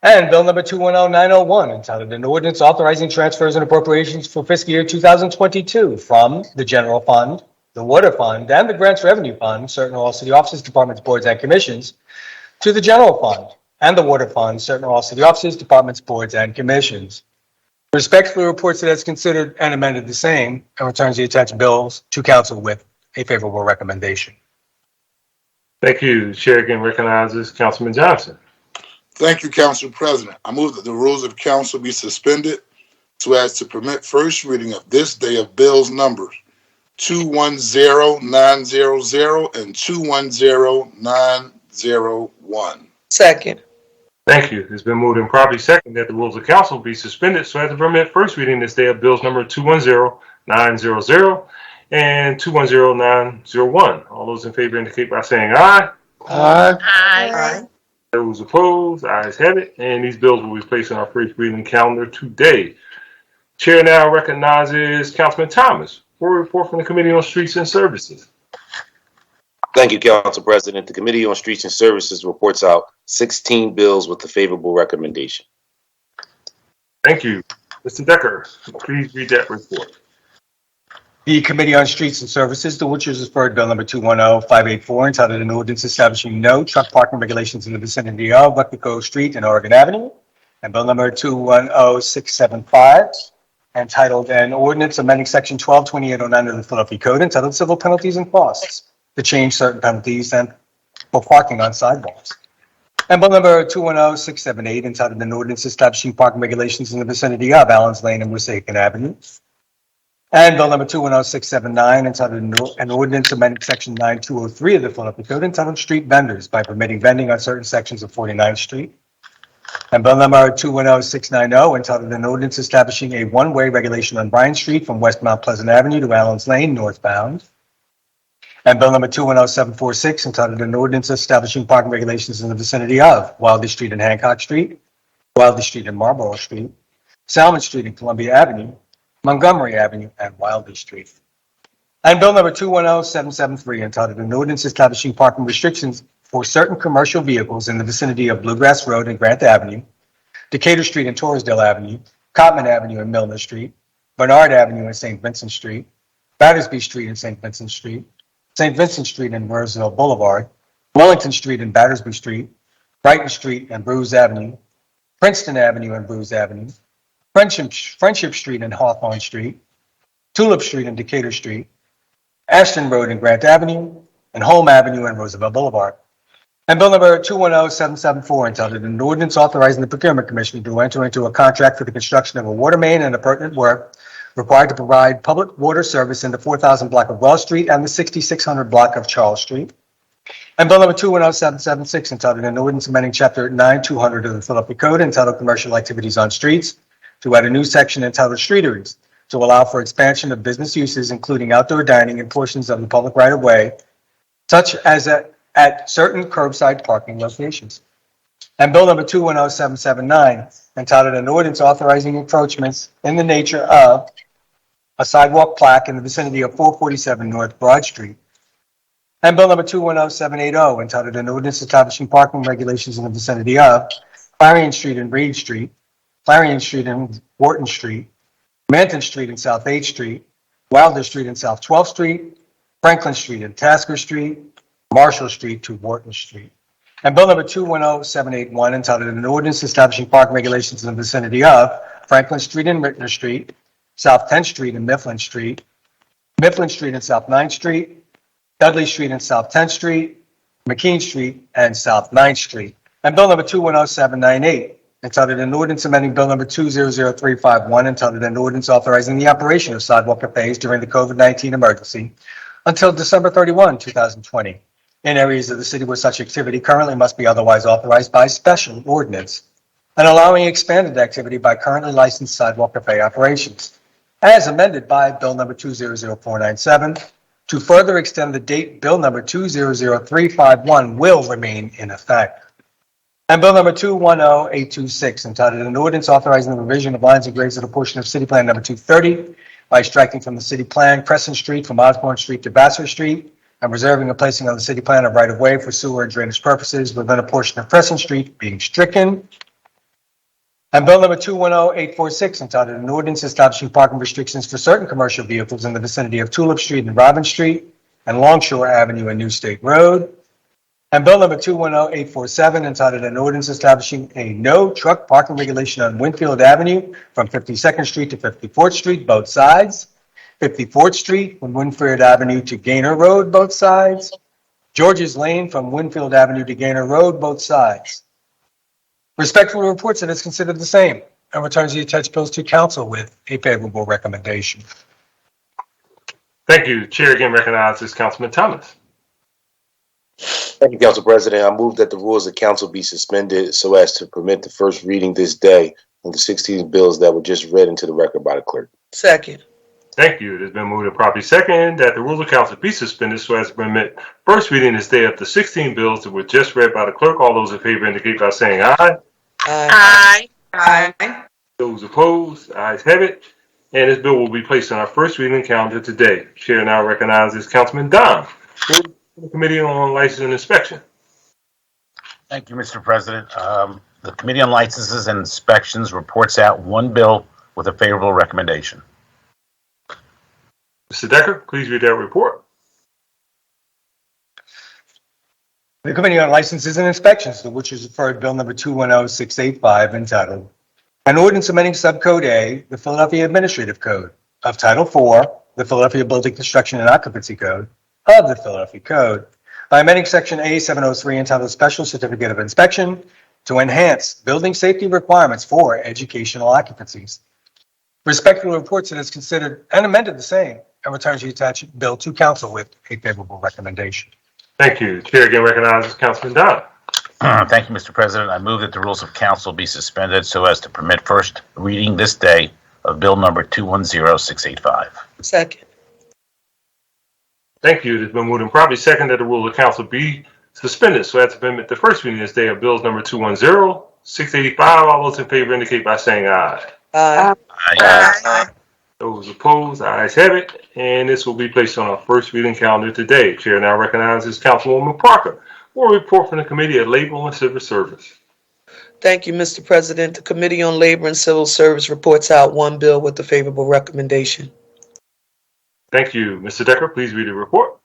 And Bill number 210901, entitled An Ordinance Authorizing Transfers and Appropriations for Fiscal Year 2022 from the General Fund, the Water Fund, and the Grants Revenue Fund, certain Royal City offices, departments, boards, and commissions, to the General Fund and the Water Fund, certain Royal City offices, departments, boards, and commissions. Respectfully reports that it's considered and amended the same and returns the attached bills to council with a favorable recommendation. Thank you. Chair again recognizes Councilman Johnson. Thank you, Council President. I move that the rules of council be suspended so as to permit first reading of this day of bills numbers 210900 and 210901. Second. Thank you. It's been moved and properly second that the rules of council be suspended so as to permit first reading this day of bills number 210900 and 210901. All those in favor indicate by saying aye. Aye. Aye. Those opposed, ayes have it, and these bills will be placed on our first reading calendar today. Chair now recognizes Councilman Thomas for a report from the Committee on Streets and Services. Thank you, Council President. The Committee on Streets and Services reports out 16 bills with a favorable recommendation. Thank you. Mr. Decker, please read that report. The Committee on Streets and Services, to which is referred Bill number 210584, entitled An Ordinance Establishing No Truck Parking Regulations in the Vicinity of Buckwick Street and Oregon Avenue, and Bill number 210675, entitled An Ordinance Amending Section 122809 of the Philadelphia Code, entitled Civil Penalties and Costs, to change certain penalties and for parking on sidewalks. And Bill number 210678, entitled An Ordinance Establishing Parking Regulations in the Vicinity of Allens Lane and Wissahickon Avenue. And Bill number 210679, entitled An Ordinance Amending Section 9203 of the Philadelphia Code, entitled Street Vendors by permitting vending on certain sections of 49th Street. And Bill number 210690, entitled An Ordinance Establishing a One-Way Regulation on Bryan Street from West Mount Pleasant Avenue to Allens Lane northbound. And Bill number 210746, entitled An Ordinance Establishing Parking Regulations in the Vicinity of Wilder Street and Hancock Street, Wilder Street and Marlborough Street, Salmon Street and Columbia Avenue, Montgomery Avenue, and Wilder Street. And Bill number 210773, entitled An Ordinance Establishing Parking Restrictions for Certain Commercial Vehicles in the Vicinity of Bluegrass Road and Grant Avenue, Decatur Street and Torresdale Avenue, Cotman Avenue and Milner Street, Bernard Avenue and St. Vincent Street, Battersby Street and St. Vincent Street, St. Vincent Street and Roosevelt Boulevard, Wellington Street and Battersby Street, Brighton Street and Bruce Avenue, Princeton Avenue and Bruce Avenue, Friendship Street and Hawthorne Street, Tulip Street and Decatur Street, Ashton Road and Grant Avenue, and Holme Avenue and Roosevelt Boulevard. And Bill number 210774, entitled an ordinance authorizing the Procurement Commission to enter into a contract for the construction of a water main and appurtenant work required to provide public water service in the 4000 block of Wells Street and the 6600 block of Charles Street. And Bill number 210776, entitled an ordinance amending Chapter 9200 of the Philadelphia Code, entitled Commercial Activities on Streets, to add a new section entitled Streeteries, to allow for expansion of business uses, including outdoor dining in portions of the public right-of-way, such as at certain curbside parking locations. And Bill number 210779, entitled an ordinance authorizing encroachments in the nature of a sidewalk plaque in the vicinity of 447 North Broad Street. And Bill number 210780, entitled an ordinance establishing parking regulations in the vicinity of Clarion Street and Reed Street, Clarion Street and Wharton Street, Manton Street and South 8th Street, Wilder Street and South 12th Street, Franklin Street and Tasker Street, Marshall Street to Wharton Street. And Bill number 210781, entitled an ordinance establishing parking regulations in the vicinity of Franklin Street and Rittner Street, South 10th Street and Mifflin Street, Mifflin Street and South 9th Street, Dudley Street and South 10th Street, McKean Street and South 9th Street. And Bill number 210798, entitled an ordinance amending Bill number 200351, entitled an ordinance authorizing the operation of sidewalk cafes during the COVID-19 emergency until December 31, 2020, in areas of the city where such activity currently must be otherwise authorized by special ordinance, and allowing expanded activity by currently licensed sidewalk cafe operations, as amended by Bill number 200497, to further extend the date Bill number 200351 will remain in effect. And Bill number 210826, entitled an ordinance authorizing the revision of lines and grades of a portion of City Plan number 230 by striking from the City Plan Crescent Street from Osborne Street to Vassar Street, and reserving and placing on the City Plan a right-of-way for sewer and drainage purposes within a portion of Crescent Street being stricken. And Bill number 210846, entitled an ordinance establishing parking restrictions for certain commercial vehicles in the vicinity of Tulip Street and Robin Street and Longshore Avenue and New State Road. And Bill number 210847, entitled an ordinance establishing a no truck parking regulation on Winfield Avenue from 52nd Street to 54th Street, both sides, 54th Street from Winfield Avenue to Gaynor Road, both sides, George's Lane from Winfield Avenue to Gaynor Road, both sides. Respectfully reports that it's considered the same and returns the attached bills to council with a favorable recommendation. Thank you. Chair again recognizes Councilman Thomas. Thank you, Council President. I move that the rules of council be suspended so as to permit the first reading this day of the 16 bills that were just read into the record by the clerk. Second. Thank you. It has been moved and properly second that the rules of council be suspended so as to permit first reading this day of the 16 bills that were just read by the clerk. All those in favor indicate by saying aye. Aye. Aye. Those opposed, ayes have it. And this bill will be placed on our first reading calendar today. Chair now recognizes Councilman Don for the Committee on License and Inspection. Thank you, Mr. President. The Committee on Licenses and Inspections reports out one bill with a favorable recommendation. Mr. Decker, please read that report. The Committee on Licenses and Inspections, to which is referred Bill number 210685, entitled an ordinance amending subcode A, the Philadelphia Administrative Code, of Title IV, the Philadelphia Building Construction and Occupancy Code, of the Philadelphia Code, by amending Section A703 entitled Special Certificate of Inspection to enhance building safety requirements for educational occupancies. Respectfully reports that it's considered and amended the same and returns the attached bill to council with a favorable recommendation. Thank you. Chair again recognizes Councilman Don. Thank you, Mr. President. I move that the rules of council be suspended so as to permit first reading this day of bill number 210685. Second. Thank you. It has been moved and properly second that the rules of council be suspended so as to permit the first reading this day of bills number 210685. All those in favor indicate by saying aye. Aye. Aye. Those opposed, ayes have it, and this will be placed on our first reading calendar today. Chair now recognizes Councilwoman Parker for a report from the Committee of Labor and Civil Service. Thank you, Mr. President. The Committee on Labor and Civil Service reports out one bill with a favorable recommendation. Thank you. Mr. Decker, please read the report.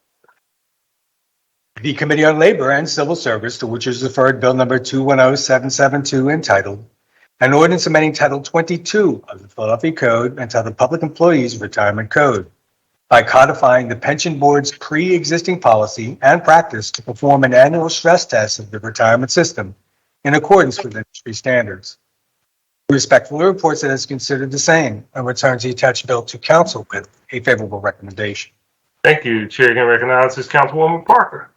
The Committee on Labor and Civil Service, to which is referred Bill number 210772, entitled An Ordinance Amending Title 22 of the Philadelphia Code entitled Public Employees Retirement Code by codifying the Pension Board's pre-existing policy and practice to perform an annual stress test of the retirement system in accordance with industry standards. Respectfully reports that it is considered the same and returns the attached bill to council with a favorable recommendation. Thank you. Chair again recognizes Councilwoman Parker.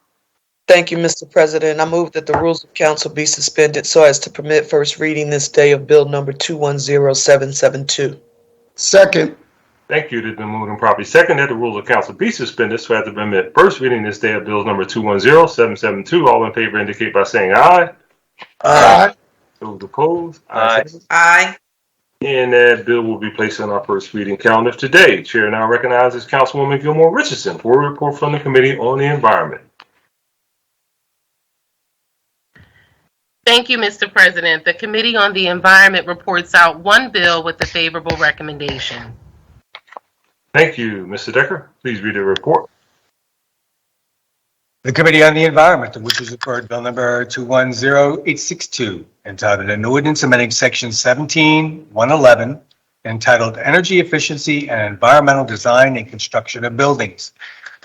Thank you, Mr. President. I move that the rules of council be suspended so as to permit first reading this day of Bill number 210772. Second. Thank you. It has been moved and properly second that the rules of council be suspended so as to permit first reading this day of Bills number 210772. All in favor indicate by saying aye. Aye. Those opposed? Aye. Aye. And that bill will be placed on our first reading calendar today. Chair now recognizes Councilwoman Gilmore Richardson for a report from the Committee on the Environment. Thank you, Mr. President. The Committee on the Environment reports out one bill with a favorable recommendation. Thank you. Mr. Decker, please read the report. The Committee on the Environment, to which is referred Bill number 210862, entitled An Ordinance Amending Section 17111, entitled Energy Efficiency and Environmental Design and Construction of Buildings,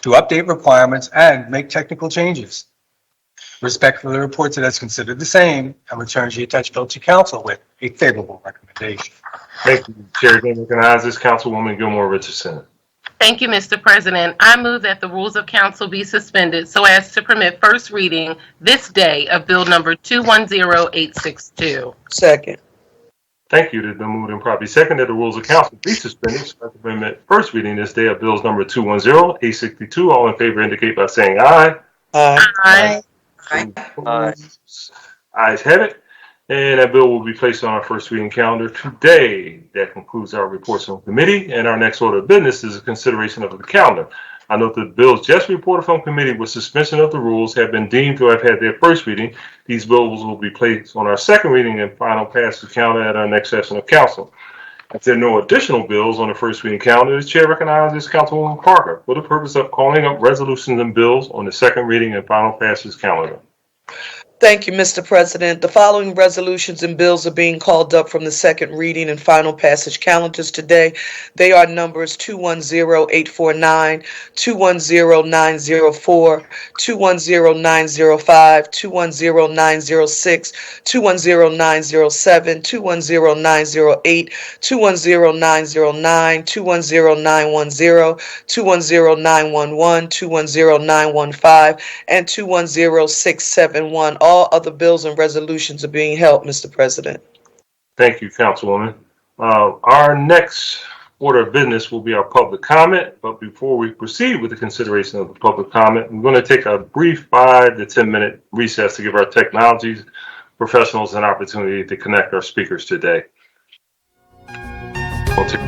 to update requirements and make technical changes. Respectfully reports it as considered the same and returns the attached bill to council with a favorable recommendation. Thank you. Chair again recognizes Councilwoman Gilmore Richardson. Thank you, Mr. President. I move that the rules of council be suspended so as to permit first reading this day of Bill number 210862. Second. Thank you. It has been moved and properly second that the rules of council be suspended so as to permit first reading this day of Bills number 210862. All in favor indicate by saying aye. Aye. Aye. Aye. Ayes have it. And that bill will be placed on our first reading calendar today. That concludes our reports from committee. And our next order of business is a consideration of the calendar. I note that bills just reported from committee with suspension of the rules have been deemed to have had their first reading. These bills will be placed on our second reading and final passage calendar at our next session of council. If there are no additional bills on the first reading calendar, the chair recognizes Councilwoman Parker for the purpose of calling up resolutions and bills on the second reading and final passage calendar. Thank you, Mr. President. The following resolutions and bills are being called up from the second reading and final passage calendars today. They are numbers 210849, 210904, 210905, 210906, 210907, 210908, 210909, 210910, 210911, 210915, and 210671. All other bills and resolutions are being held, Mr. President. Thank you, Councilwoman. Our next order of business will be our public comment. But before we proceed with the consideration of the public comment, I'm going to take a brief 5 to 10 minute recess to give our technology professionals an opportunity to connect our speakers today. We'll take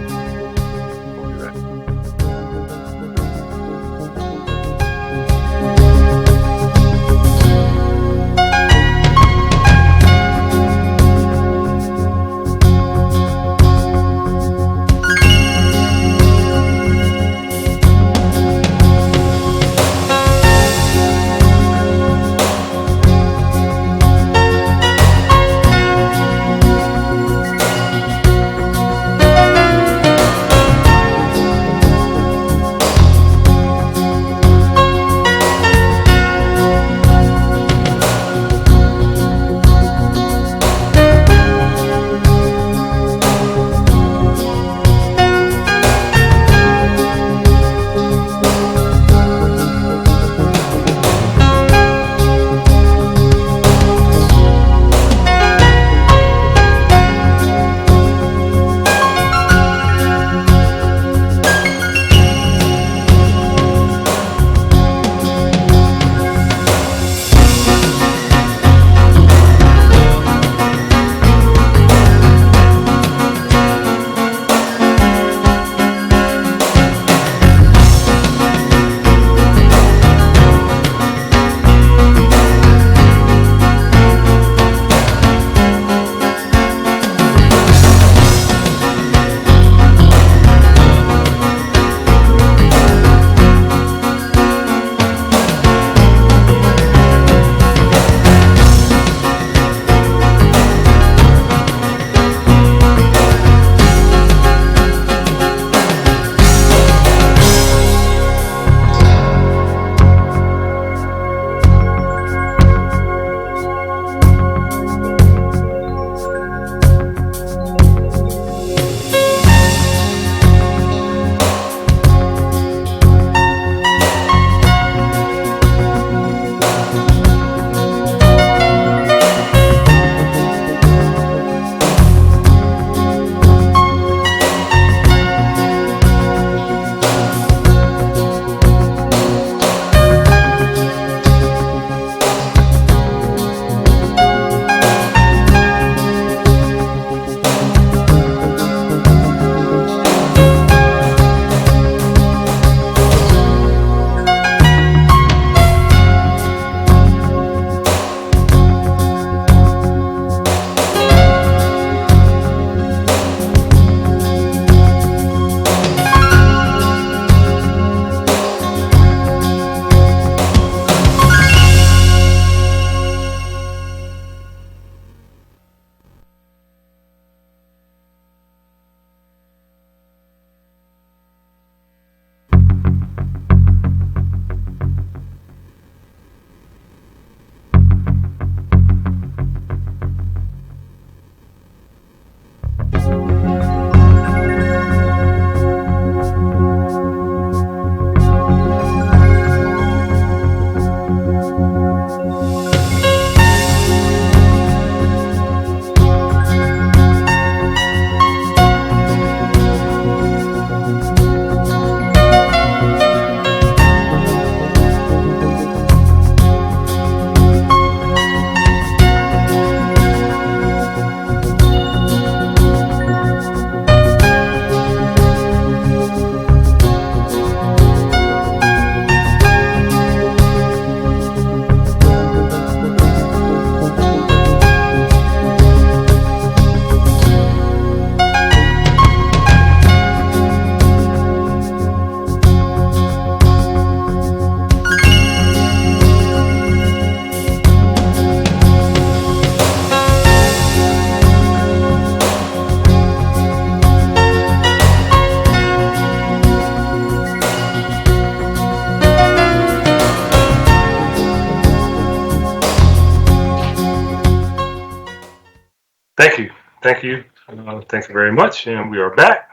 Thank you. Thank you. Thank you very much. And we are back.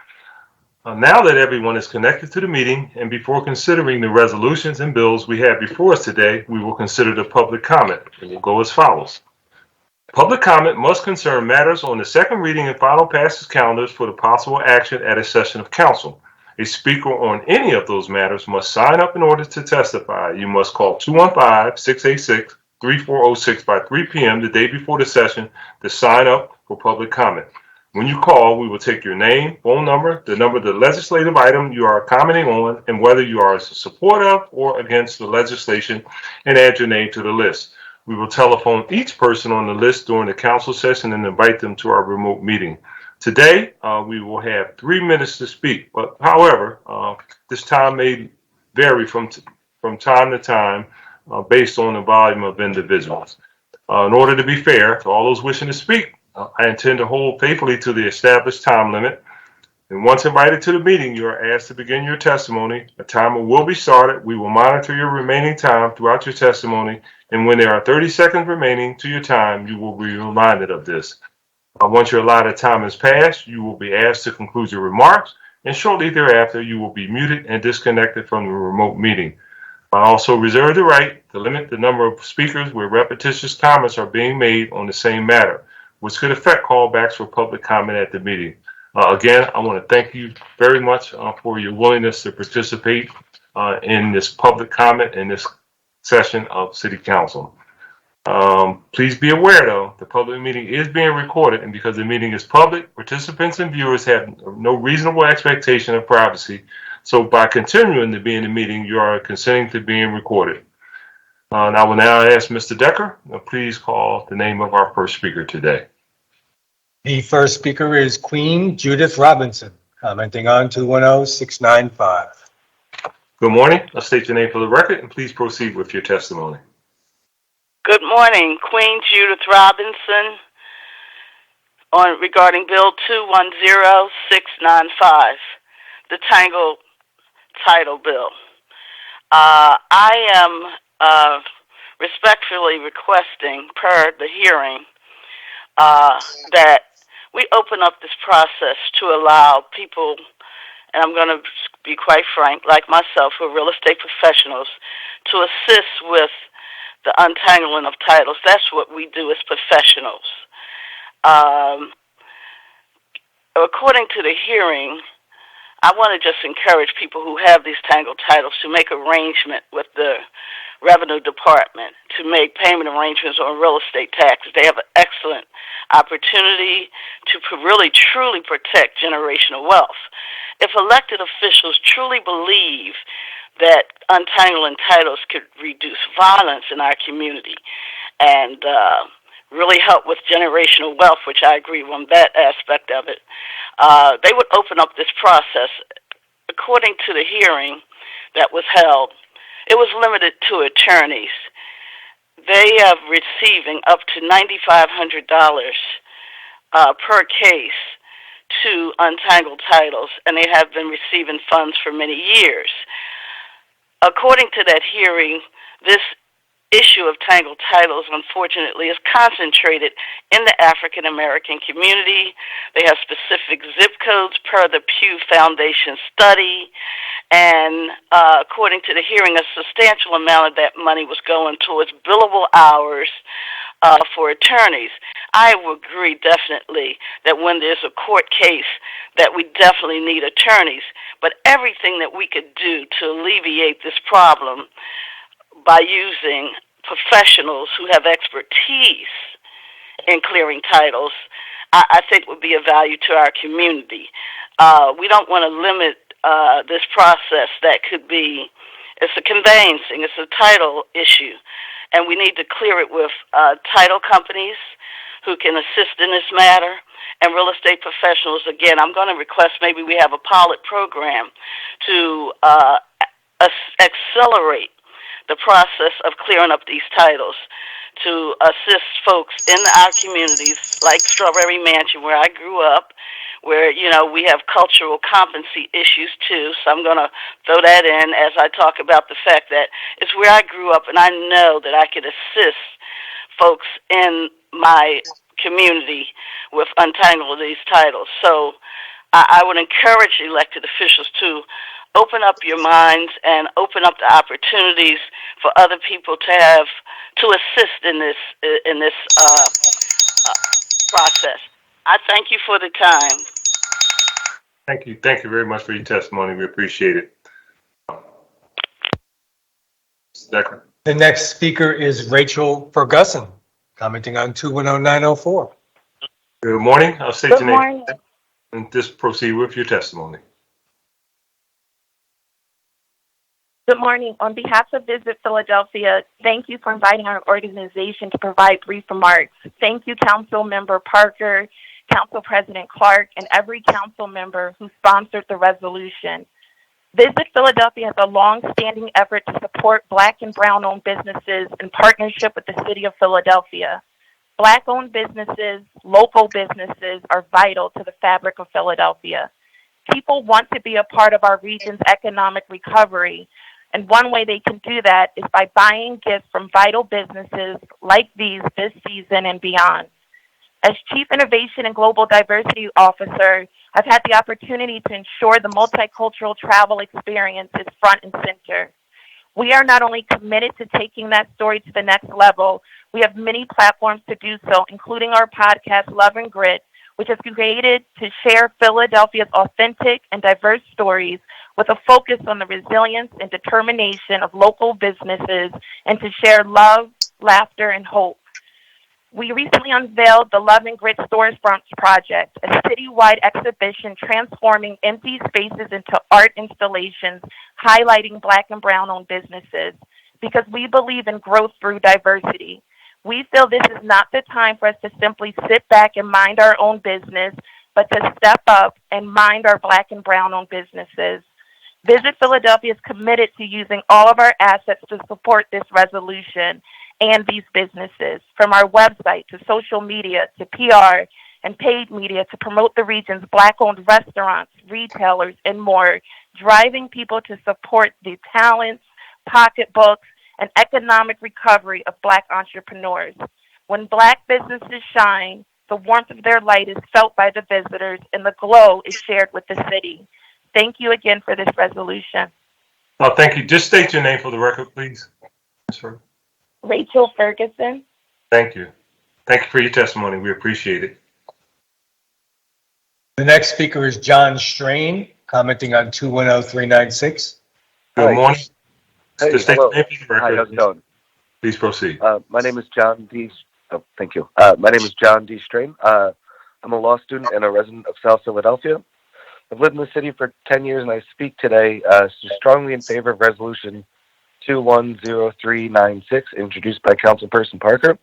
Now that everyone is connected to the meeting, and before considering the resolutions and bills we have before us today, we will consider the public comment. It will go as follows. Public comment must concern matters on the second reading and final passage calendars for the possible action at a session of council. A speaker on any of those matters must sign up in order to testify. You must call 215-686-3406 by 3 p.m. the day before the session to sign up for public comment. When you call, we will take your name, phone number, the number of the legislative item you are commenting on, and whether you are in support of or against the legislation, and add your name to the list. We will telephone each person on the list during the council session and invite them to our remote meeting. Today, we will have 3 minutes to speak, but however, this time may vary from time to time based on the volume of individuals. In order to be fair to all those wishing to speak, I intend to hold faithfully to the established time limit. And once invited to the meeting, you are asked to begin your testimony. A timer will be started. We will monitor your remaining time throughout your testimony. And when there are 30 seconds remaining to your time, you will be reminded of this. Once your allotted time has passed, you will be asked to conclude your remarks. And shortly thereafter, you will be muted and disconnected from the remote meeting. I also reserve the right to limit the number of speakers where repetitious comments are being made on the same matter, which could affect callbacks for public comment at the meeting. Again, I want to thank you very much for your willingness to participate in this public comment in this session of City Council. Please be aware, though, the public meeting is being recorded, and because the meeting is public, participants and viewers have no reasonable expectation of privacy. So by continuing to be in the meeting, you are consenting to being recorded. And I will now ask Mr. Decker, please call the name of our first speaker today. The first speaker is Queen Judith Robinson, commenting on 210-695. Good morning. State your name for the record, and please proceed with your testimony. Good morning, Queen Judith Robinson, regarding Bill 210695, the Tangle Title Bill. I am respectfully requesting, per the hearing, that we open up this process to allow people, and I'm going to be quite frank, like myself, who are real estate professionals, to assist with the untangling of titles. That's what we do as professionals. According to the hearing, I want to just encourage people who have these tangled titles to make arrangement with the Revenue Department to make payment arrangements on real estate taxes. They have an excellent opportunity to really, truly protect generational wealth. If elected officials truly believe that untangling titles could reduce violence in our community and really help with generational wealth, which I agree on that aspect of it, they would open up this process. According to the hearing that was held, it was limited to attorneys. They are receiving up to $9,500 per case to untangle titles, and they have been receiving funds for many years. According to that hearing, this issue of tangled titles, unfortunately, is concentrated in the African American community. They have specific zip codes per the Pew Foundation study, and according to the hearing, a substantial amount of that money was going towards billable hours for attorneys. I would agree definitely that when there's a court case that we definitely need attorneys, but everything that we could do to alleviate this problem by using professionals who have expertise in clearing titles, I think would be of value to our community. We don't want to limit this process that could be, it's a conveyancing, it's a title issue, and we need to clear it with title companies who can assist in this matter, and real estate professionals. Again, I'm going to request maybe we have a pilot program to accelerate the process of clearing up these titles, to assist folks in our communities like Strawberry Mansion, where I grew up, where, you know, we have cultural competency issues too. So I'm going to throw that in as I talk about the fact that it's where I grew up, and I know that I could assist folks in my community with untangling these titles. So I would encourage elected officials to open up your minds and open up the opportunities for other people to assist in this process. I thank you for the time. Thank you. Thank you very much for your testimony. We appreciate it. Decker. The next speaker is Rachel Ferguson, commenting on 210904. Good morning. I'll state Good your name morning. and just proceed with your testimony. Good morning. On behalf of Visit Philadelphia, thank you for inviting our organization to provide brief remarks. Thank you, Council Member Parker, Council President Clark, and every council member who sponsored the resolution. Visit Philadelphia has a long-standing effort to support Black and Brown-owned businesses in partnership with the City of Philadelphia. Black-owned businesses, local businesses are vital to the fabric of Philadelphia. People want to be a part of our region's economic recovery, and one way they can do that is by buying gifts from vital businesses like these this season and beyond. As Chief Innovation and Global Diversity Officer, I've had the opportunity to ensure the multicultural travel experience is front and center. We are not only committed to taking that story to the next level, we have many platforms to do so, including our podcast, Love and Grit, which is created to share Philadelphia's authentic and diverse stories with a focus on the resilience and determination of local businesses and to share love, laughter, and hope. We recently unveiled the Love and Grit Storefronts Project, a citywide exhibition transforming empty spaces into art installations highlighting Black and Brown-owned businesses, because we believe in growth through diversity. We feel this is not the time for us to simply sit back and mind our own business, but to step up and mind our Black and Brown-owned businesses. Visit Philadelphia is committed to using all of our assets to support this resolution and these businesses, from our website to social media to PR and paid media to promote the region's Black-owned restaurants, retailers, and more, driving people to support the talents, pocketbooks, and economic recovery of Black entrepreneurs. When Black businesses shine, the warmth of their light is felt by the visitors and the glow is shared with the city. Thank you again for this resolution. Oh, thank you. Just state your name for the record, please. Sir. Rachel Ferguson. Thank you. Thank you for your testimony. We appreciate it. The next speaker is John Strain, commenting on 210396. Good morning. Hey, Just state hello. your name for the record. Hi, how's it going? Please proceed. My name is John D. Oh, thank you. My name is John D. Strain. I'm a law student and a resident of South Philadelphia. I've lived in the city for 10 years, and I speak today strongly in favor of Resolution 210396, introduced by Councilperson Parker.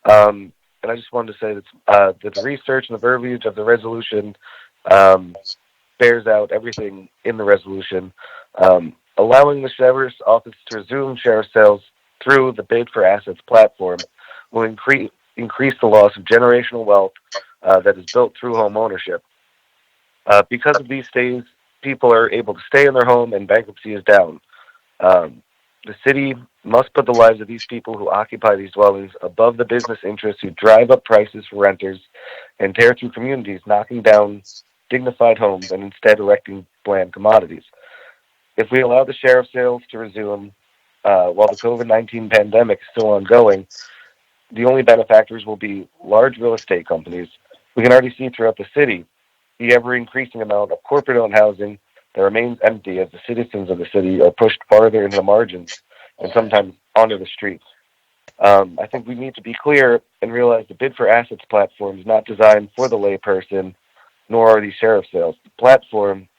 And I just wanted to say that the research and the verbiage of the resolution bears out everything in the resolution. Allowing the Sheriff's Office to resume sheriff sales through the Bid for Assets platform will increase the loss of generational wealth that is built through home ownership. Because of these stays, people are able to stay in their home and bankruptcy is down. The city must put the lives of these people who occupy these dwellings above the business interests who drive up prices for renters and tear through communities, knocking down dignified homes and instead erecting bland commodities. If we allow the sheriff sales to resume while the COVID-19 pandemic is still ongoing, the only benefactors will be large real estate companies. We can already see throughout the city the ever-increasing amount of corporate-owned housing that remains empty as the citizens of the city are pushed farther into the margins and sometimes onto the streets. I think we need to be clear and realize the Bid for Assets platform is not designed for the layperson, nor are these sheriff sales. The platform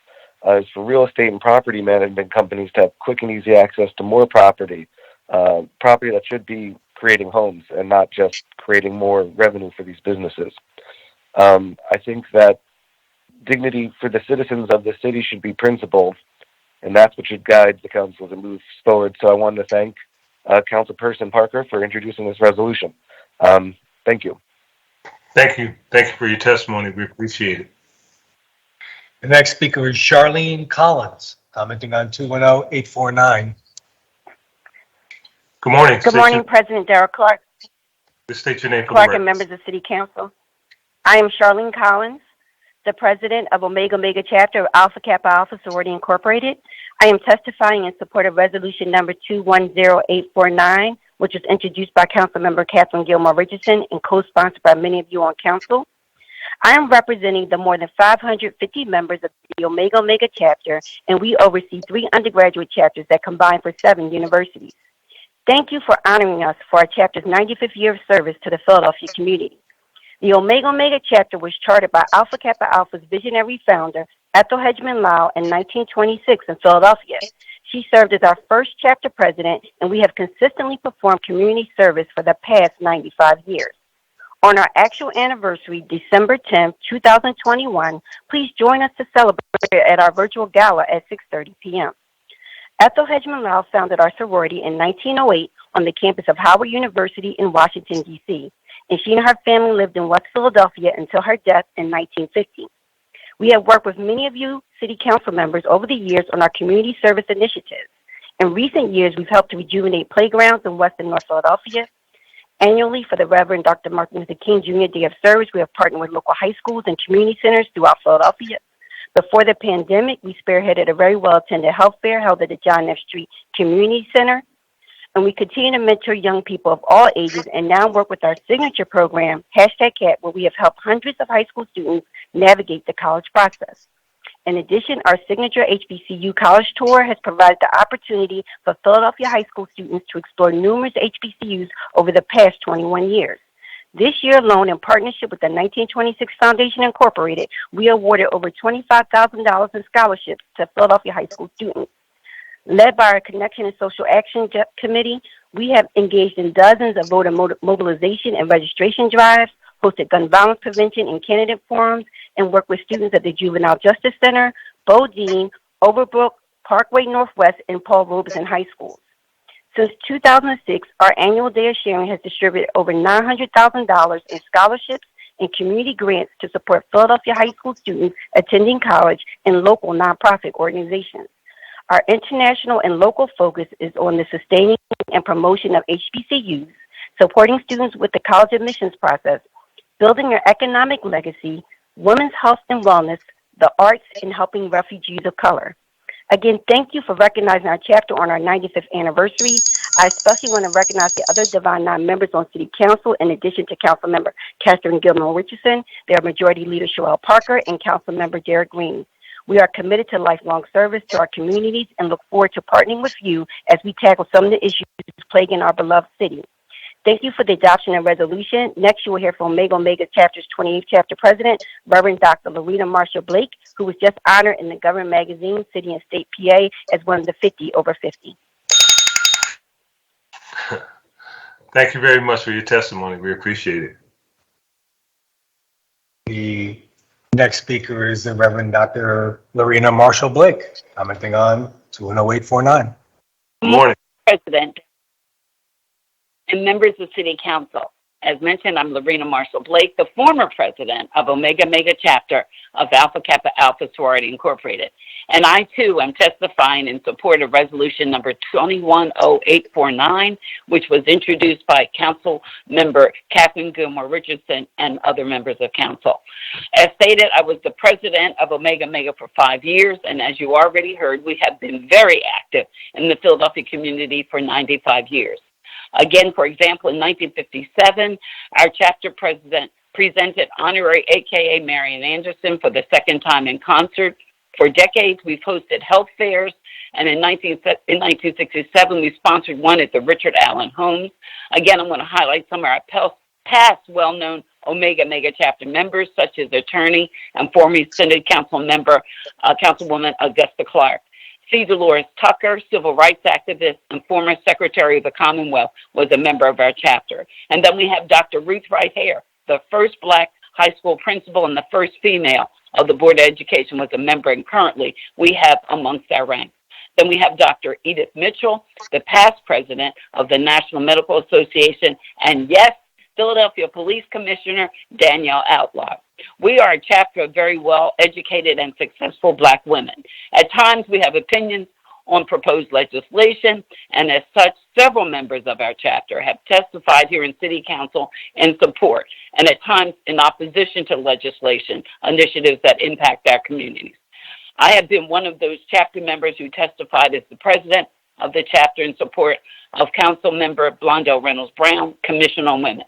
is for real estate and property management companies to have quick and easy access to more property that should be creating homes and not just creating more revenue for these businesses. I think that dignity for the citizens of the city should be principled, and that's what should guide the council to move forward. So I wanted to thank Councilperson Parker for introducing this resolution. Thank you. Thank you. Thank you for your testimony. We appreciate it. The next speaker is Charlene Collins, commenting on 210849. Good morning. Good morning, President Darrell Clark. Just state your name for the Clark and record. members of City Council. I am Charlene Collins, the president of Omega Omega Chapter of Alpha Kappa Alpha Sorority Incorporated. I am testifying in support of resolution number 210849, which was introduced by Councilmember Catherine Gilmore Richardson and co-sponsored by many of you on council. I am representing the more than 550 members of the Omega Omega Chapter, and we oversee 3 undergraduate chapters that combine for 7 universities. Thank you for honoring us for our chapter's 95th year of service to the Philadelphia community. The Omega Omega Chapter was chartered by Alpha Kappa Alpha's visionary founder, Ethel Hedgeman Lau, in 1926 in Philadelphia. She served as our first chapter president, and we have consistently performed community service for the past 95 years. On our actual anniversary, December 10, 2021, please join us to celebrate at our virtual gala at 6:30 p.m. Ethel Hedgeman Lau founded our sorority in 1908 on the campus of Howard University in Washington, D.C., and she and her family lived in West Philadelphia until her death in 1950. We have worked with many of you city council members over the years on our community service initiatives. In recent years, we've helped to rejuvenate playgrounds in West and North Philadelphia. Annually, for the Reverend Dr. Martin Luther King Jr. Day of Service, we have partnered with local high schools and community centers throughout Philadelphia. Before the pandemic, we spearheaded a very well-attended health fair held at the John F. Street Community Center. And we continue to mentor young people of all ages and now work with our signature program, #CAT, where we have helped hundreds of high school students navigate the college process. In addition, our signature HBCU college tour has provided the opportunity for Philadelphia high school students to explore numerous HBCUs over the past 21 years. This year alone, in partnership with the 1926 Foundation Incorporated, we awarded over $25,000 in scholarships to Philadelphia high school students. Led by our Connection and Social Action Committee, we have engaged in dozens of voter mobilization and registration drives, hosted gun violence prevention and candidate forums, and worked with students at the Juvenile Justice Center, Bodine, Overbrook, Parkway Northwest, and Paul Robeson High Schools. Since 2006, our annual Day of Sharing has distributed over $900,000 in scholarships and community grants to support Philadelphia high school students attending college and local nonprofit organizations. Our international and local focus is on the sustaining and promotion of HBCUs, supporting students with the college admissions process, building their economic legacy, women's health and wellness, the arts, and helping refugees of color. Again, thank you for recognizing our chapter on our 95th anniversary. I especially want to recognize the other Divine Nine members on City Council, in addition to Council Member Catherine Gilmore Richardson, their Majority Leader Sherelle Parker, and Council Member Derek Green. We are committed to lifelong service to our communities and look forward to partnering with you as we tackle some of the issues plaguing our beloved city. Thank you for the adoption and resolution. Next, you will hear from Omega Omega Chapter's 28th Chapter President, Reverend Dr. Lorena Marshall Blake, who was just honored in the Government Magazine, City and State PA, as one of the 50 over 50. Thank you very much for your testimony. We appreciate it. The next speaker is the Reverend Dr. Lorena Marshall Blake, commenting on 210849. Good morning. President and members of City Council. As mentioned, I'm Lorena Marshall Blake, the former president of Omega Omega Chapter of Alpha Kappa Alpha Sorority Incorporated. And I, too, am testifying in support of resolution number 210849, which was introduced by Council Member Catherine Gilmore Richardson and other members of Council. As stated, I was the president of Omega Omega for 5 years, and as you already heard, we have been very active in the Philadelphia community for 95 years. Again, for example, in 1957, our chapter president presented honorary AKA Marian Anderson for the second time in concert. For decades, we've hosted health fairs, and in 1967, we sponsored one at the Richard Allen Homes. Again, I'm going to highlight some of our past well-known Omega Omega Chapter members, such as attorney and former Senate Council member, Councilwoman Augusta Clark. C. Dolores Tucker, civil rights activist and former Secretary of the Commonwealth, was a member of our chapter. And then we have Dr. Ruth Wright Hare, the first Black high school principal and the first female of the Board of Education, was a member, and currently we have amongst our ranks. Then we have Dr. Edith Mitchell, the past president of the National Medical Association, and yes, Philadelphia Police Commissioner Danielle Outlaw. We are a chapter of very well-educated and successful Black women. At times, we have opinions on proposed legislation, and as such, several members of our chapter have testified here in City Council in support and at times in opposition to legislation initiatives that impact our communities. I have been one of those chapter members who testified as the president of the chapter in support of Council Member Blondell Reynolds Brown, Commission on Women.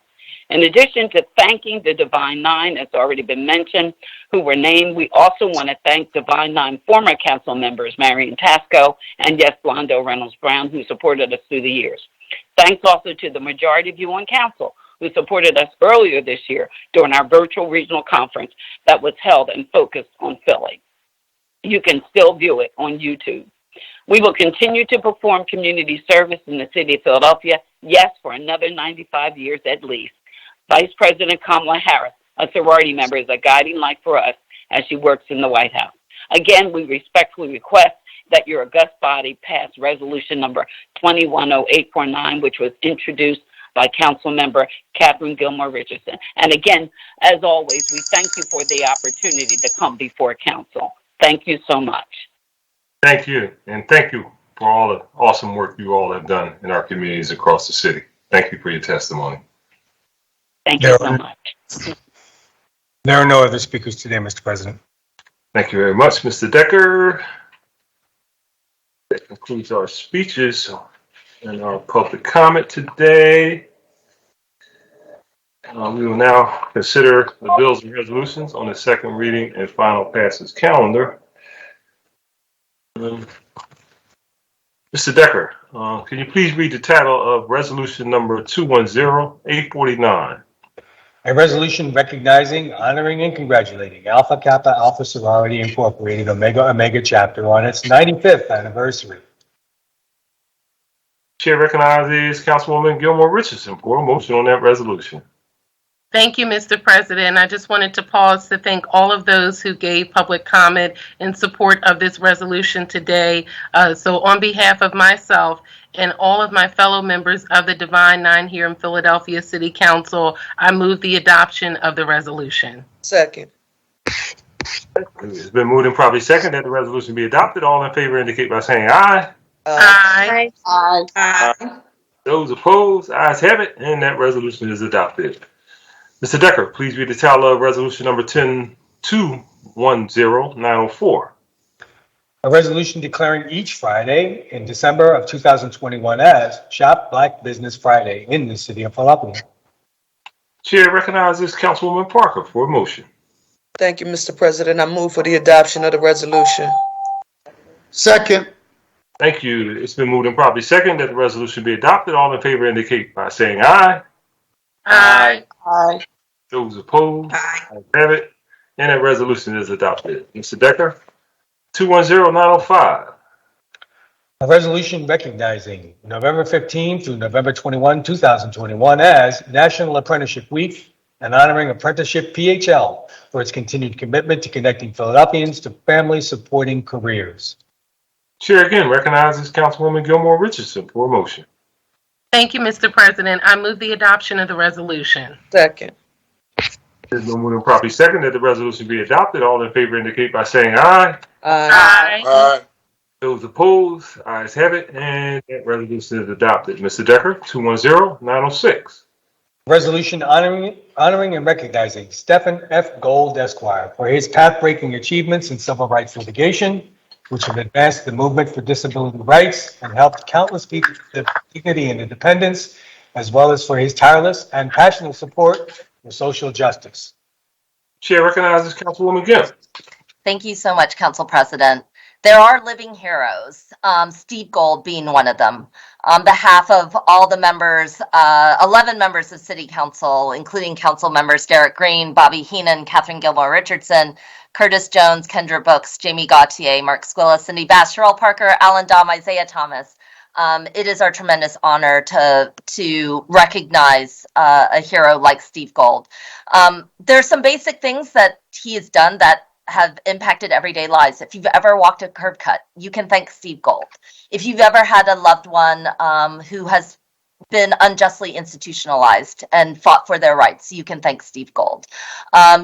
In addition to thanking the Divine Nine, as already been mentioned, who were named, we also want to thank Divine Nine former council members, Marion Tasco and yes, Blondell Reynolds Brown, who supported us through the years. Thanks also to the majority of you on council who supported us earlier this year during our virtual regional conference that was held and focused on Philly. You can still view it on YouTube. We will continue to perform community service in the city of Philadelphia, yes, for another 95 years at least. Vice President Kamala Harris, a sorority member, is a guiding light for us as she works in the White House. Again, we respectfully request that your august body pass resolution number 210849, which was introduced by Council Member Catherine Gilmore Richardson. And again, as always, we thank you for the opportunity to come before Council. Thank you so much. Thank you, and thank you for all the awesome work you all have done in our communities across the city. Thank you for your testimony. Thank you so much. There are no other speakers today, Mr. President. Thank you very much, Mr. Decker. That concludes our speeches and our public comment today. We will now consider the bills and resolutions on the second reading and final passage calendar. Mr. Decker, can you please read the title of resolution number 210849? A resolution recognizing, honoring, and congratulating Alpha Kappa Alpha Sorority Incorporated Omega Omega Chapter on its 95th anniversary. Chair recognizes Councilwoman Gilmore Richardson for a motion on that resolution. Thank you, Mr. President. I just wanted to pause to thank all of those who gave public comment in support of this resolution today. So on behalf of myself and all of my fellow members of the Divine Nine here in Philadelphia City Council, I move the adoption of the resolution. Second. It's been moved and probably second that the resolution be adopted. All in favor indicate by saying aye. Aye. Aye. Aye. Those opposed, ayes have it, and that resolution is adopted. Mr. Decker, please read the title of resolution number 10210-904. A resolution declaring each Friday in December of 2021 as Shop Black Business Friday in the city of Philadelphia. Chair recognizes Councilwoman Parker for a motion. Thank you, Mr. President. I move for the adoption of the resolution. Second. Thank you. It's been moved and probably second that the resolution be adopted. All in favor indicate by saying aye. Aye. Aye. Those opposed, ayes have it, and that resolution is adopted. Mr. Decker, 210905. A resolution recognizing November 15 through November 21, 2021 as National Apprenticeship Week and honoring Apprenticeship PHL for its continued commitment to connecting Philadelphians to family-supporting careers. Chair again recognizes Councilwoman Gilmore Richardson for a motion. Thank you, Mr. President. I move the adoption of the resolution. Second. It's been moved and properly second that the resolution be adopted. All in favor indicate by saying aye. Aye. Aye. Those opposed, ayes have it, and that resolution is adopted. Mr. Decker, 210906. Resolution honoring and recognizing Stephen F. Gold, Esquire, for his path-breaking achievements in civil rights litigation, which have advanced the movement for disability rights and helped countless people to dignity and independence, as well as for his tireless and passionate support for social justice. Chair recognizes Councilwoman Gibb. Thank you so much, Council President. There are living heroes, Steve Gold being one of them. On behalf of all the members, 11 members of City Council, including Council members Derek Green, Bobby Heenan, Catherine Gilmore Richardson, Curtis Jones, Kendra Books, Jamie Gauthier, Mark Squilla, Cindy Bass, Cheryl Parker, Alan Dom, Isaiah Thomas. It is our tremendous honor to recognize a hero like Steve Gold. There's some basic things that he has done that have impacted everyday lives. If you've ever walked a curb cut, you can thank Steve Gold. If you've ever had a loved one who has been unjustly institutionalized and fought for their rights, you can thank Steve Gold.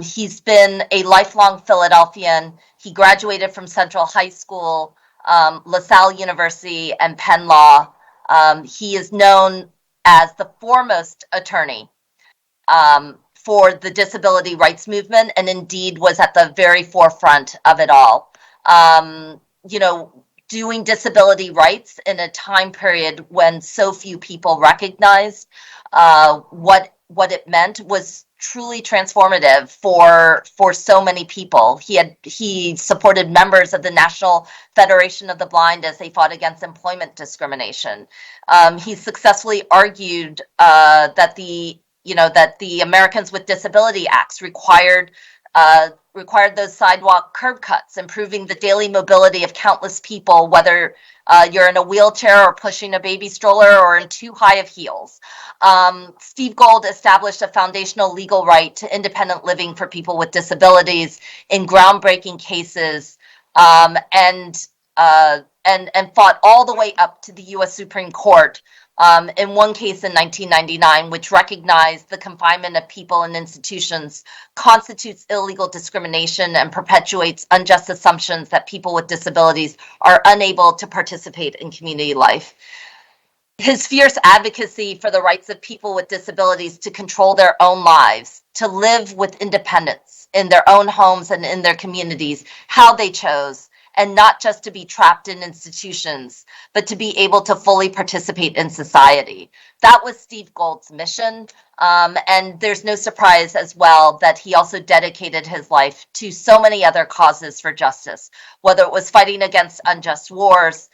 He's been a lifelong Philadelphian. He graduated from Central High School LaSalle University, and Penn Law. He is known as the foremost attorney for the disability rights movement, and indeed was at the very forefront of it all. Doing disability rights in a time period when so few people recognized what it meant was truly transformative for so many people. He supported members of the National Federation of the Blind as they fought against employment discrimination. He successfully argued that the Americans with Disability Acts required those sidewalk curb cuts, improving the daily mobility of countless people, whether you're in a wheelchair or pushing a baby stroller or in too high of heels. Steve Gold established a foundational legal right to independent living for people with disabilities in groundbreaking cases, and fought all the way up to the U.S. Supreme Court. In one case in 1999, which recognized the confinement of people in institutions constitutes illegal discrimination and perpetuates unjust assumptions that people with disabilities are unable to participate in community life. His fierce advocacy for the rights of people with disabilities to control their own lives, to live with independence in their own homes and in their communities, how they chose, and not just to be trapped in institutions, but to be able to fully participate in society. That was Steve Gold's mission. And there's no surprise as well that he also dedicated his life to so many other causes for justice, whether it was fighting against unjust wars,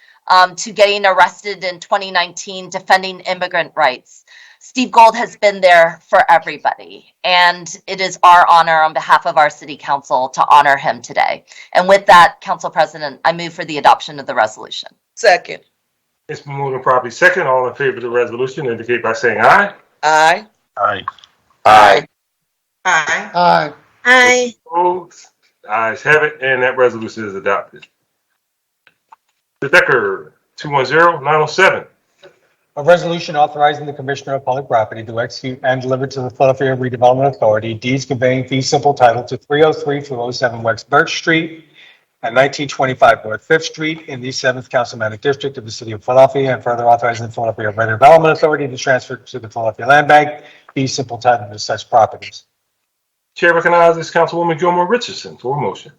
to getting arrested in 2019, defending immigrant rights. Steve Gold has been there for everybody, and it is our honor on behalf of our city council to honor him today. And with that, Council President, I move for the adoption of the resolution. Second. It's been moved and properly second. All in favor of the resolution indicate by saying aye. Aye. Aye. Aye. Aye. Aye. Aye. Opposed? Ayes have it, and that resolution is adopted. The Decker, 210-907. A resolution authorizing the Commissioner of Public Property to execute and deliver to the Philadelphia Redevelopment Authority deeds conveying fee simple title to 303 through 07 West Birch Street and 1925 North Fifth Street in the 7th Councilmanic District of the City of Philadelphia, and further authorizing the Philadelphia Redevelopment Authority to transfer to the Philadelphia Land Bank fee simple title to such properties. Chair recognizes Councilwoman Gilmore Richardson for a motion.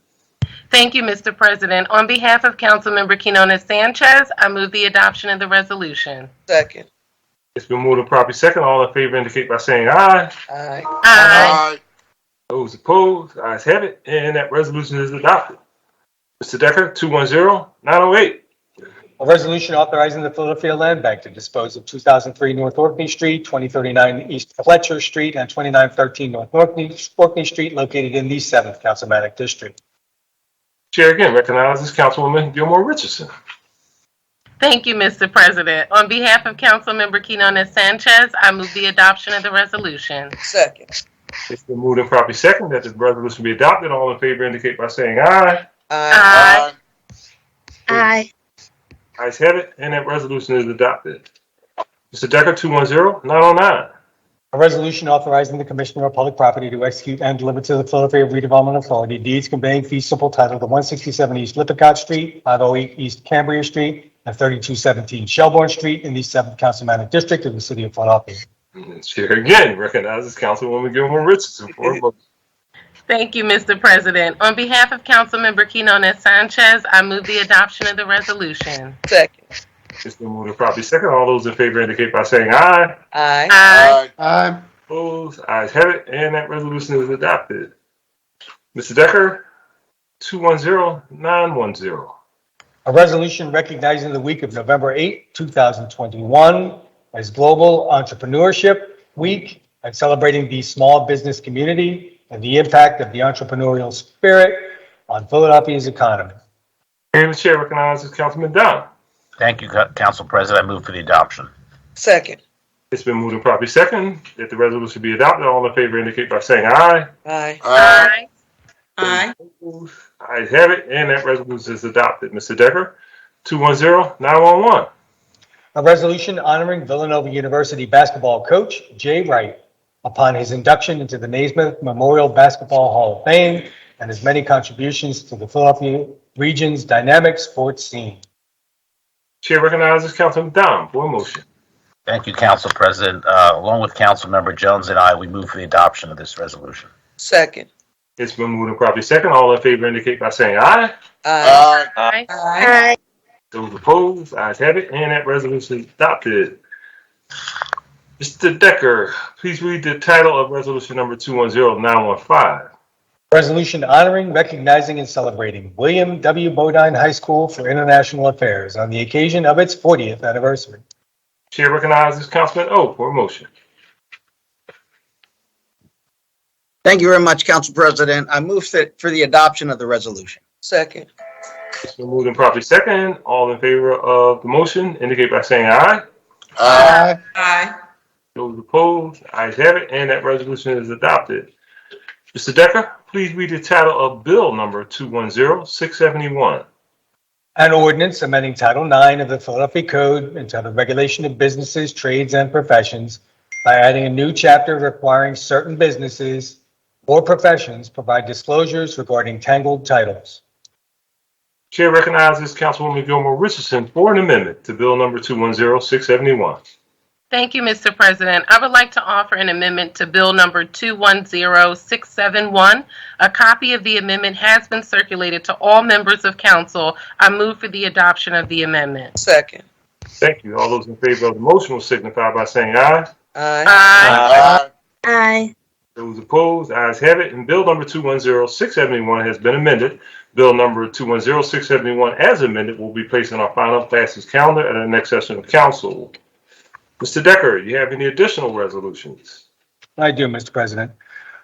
Thank you, Mr. President. On behalf of Councilmember Quinones Sanchez, I move the adoption of the resolution. Second. It's been moved and properly second. All in favor indicate by saying aye. Aye. Aye. Those opposed? Ayes have it, and that resolution is adopted. Mr. Decker, 210-908. A resolution authorizing the Philadelphia Land Bank to dispose of 2003 North Orkney Street, 2039 East Fletcher Street, and 2913 North Orkney Street located in the 7th Councilmanic District. Chair again recognizes Councilwoman Gilmore Richardson. Thank you, Mr. President. On behalf of Councilmember Quinones Sanchez, I move the adoption of the resolution. Second. It's been moved and properly second that this resolution be adopted. All in favor indicate by saying aye. Aye. Aye. Ayes have it, and that resolution is adopted. Mr. Decker, 210-909. A resolution authorizing the Commissioner of Public Property to execute and deliver to the Philadelphia Redevelopment Authority deeds conveying fee simple title to 167 East Lippincott Street, 508 East Cambria Street, and 3217 Shelbourne Street in the 7th Councilmanic District of the City of Philadelphia. Chair again recognizes Councilwoman Gilmore Richardson for a motion. Thank you, Mr. President. On behalf of Councilmember Quinones Sanchez, I move the adoption of the resolution. Second. It's been moved and properly second. All those in favor indicate by saying aye. Aye. Aye. Aye. Opposed? Ayes have it, and that resolution is adopted. Mr. Decker, 210-910. A resolution recognizing the week of November 8, 2021 as Global Entrepreneurship Week and celebrating the small business community and the impact of the entrepreneurial spirit on Philadelphia's economy. And the chair recognizes Councilman Dunn. Thank you, Council President. I move for the adoption. Second. It's been moved and properly second that the resolution be adopted. All in favor indicate by saying aye. Aye. Aye. Aye. Ayes have it, and that resolution is adopted. Mr. Decker, 210-911. A resolution honoring Villanova University basketball coach Jay Wright upon his induction into the Naismith Memorial Basketball Hall of Fame and his many contributions to the Philadelphia region's dynamic sports scene. Chair recognizes Councilman Dom for a motion. Thank you, Council President. Along with Councilmember Jones and I, we move for the adoption of this resolution. Second. It's been moved and properly second. All in favor indicate by saying aye. Aye. Aye. Aye. Those opposed, ayes have it, and that resolution is adopted. Mr. Decker, please read the title of resolution number 210915. Resolution honoring, recognizing, and celebrating William W. Bodine High School for International Affairs on the occasion of its 40th anniversary. Chair recognizes Councilman O for a motion. Thank you very much, Council President. I move for the adoption of the resolution. Second. It's been moved and properly second. All in favor of the motion indicate by saying aye. Aye. Aye. Those opposed, ayes have it, and that resolution is adopted. Mr. Decker, please read the title of Bill number 210671. An ordinance amending Title IX of the Philadelphia Code entitled Regulation of Businesses, Trades, and Professions by adding a new chapter requiring certain businesses or professions provide disclosures regarding tangled titles. Chair recognizes Councilwoman Gilmore Richardson for an amendment to Bill number 210671. Thank you, Mr. President. I would like to offer an amendment to Bill number 210671. A copy of the amendment has been circulated to all members of council. I move for the adoption of the amendment. Second. Thank you. All those in favor of the motion will signify by saying aye. Aye. Aye. Aye. Those opposed, ayes have it, and Bill number 210671 has been amended. Bill number 210671 as amended will be placed on our final passage calendar at our next session of council. Mr. Decker, you have any additional resolutions? I do, Mr. President.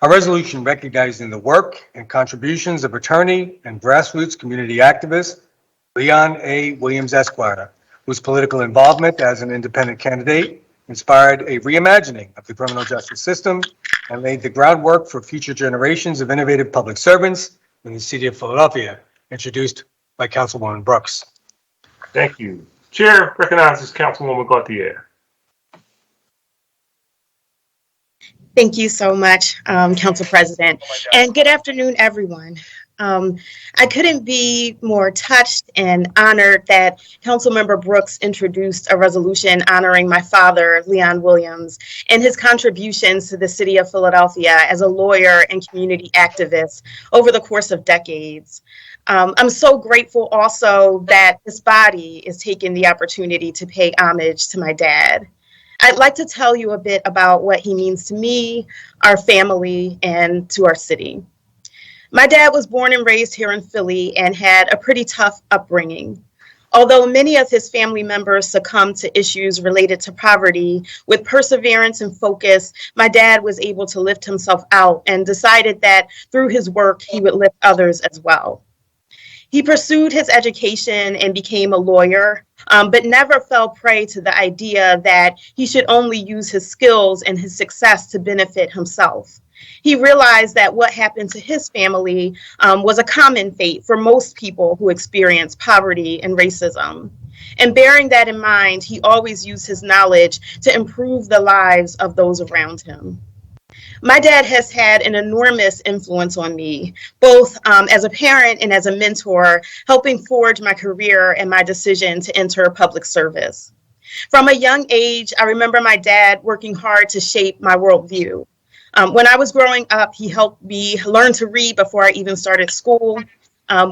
A resolution recognizing the work and contributions of attorney and grassroots community activist Leon A. Williams, Esquire, whose political involvement as an independent candidate inspired a reimagining of the criminal justice system and laid the groundwork for future generations of innovative public servants in the city of Philadelphia, introduced by Councilwoman Brooks. Thank you. Chair recognizes Councilwoman Gauthier. Thank you so much, Council President, and good afternoon, everyone. I couldn't be more touched and honored that Councilmember Brooks introduced a resolution honoring my father, Leon Williams, and his contributions to the city of Philadelphia as a lawyer and community activist over the course of decades. I'm so grateful also that this body is taking the opportunity to pay homage to my dad. I'd like to tell you a bit about what he means to me, our family, and to our city. My dad was born and raised here in Philly and had a pretty tough upbringing. Although many of his family members succumbed to issues related to poverty, with perseverance and focus, my dad was able to lift himself out and decided that through his work, he would lift others as well. He pursued his education and became a lawyer, but never fell prey to the idea that he should only use his skills and his success to benefit himself. He realized that what happened to his family was a common fate for most people who experience poverty and racism. And bearing that in mind, he always used his knowledge to improve the lives of those around him. My dad has had an enormous influence on me, both as a parent and as a mentor, helping forge my career and my decision to enter public service. From a young age, I remember my dad working hard to shape my worldview. When I was growing up, he helped me learn to read before I even started school.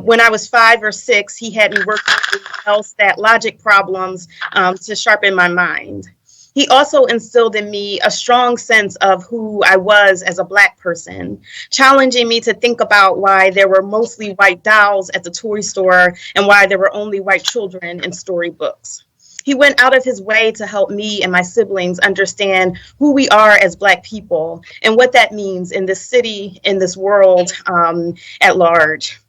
When I was 5 or 6, he had me working with LSAT logic problems to sharpen my mind. He also instilled in me a strong sense of who I was as a Black person, challenging me to think about why there were mostly white dolls at the toy store and why there were only white children in storybooks. He went out of his way to help me and my siblings understand who we are as Black people and what that means in this city, in this world at large.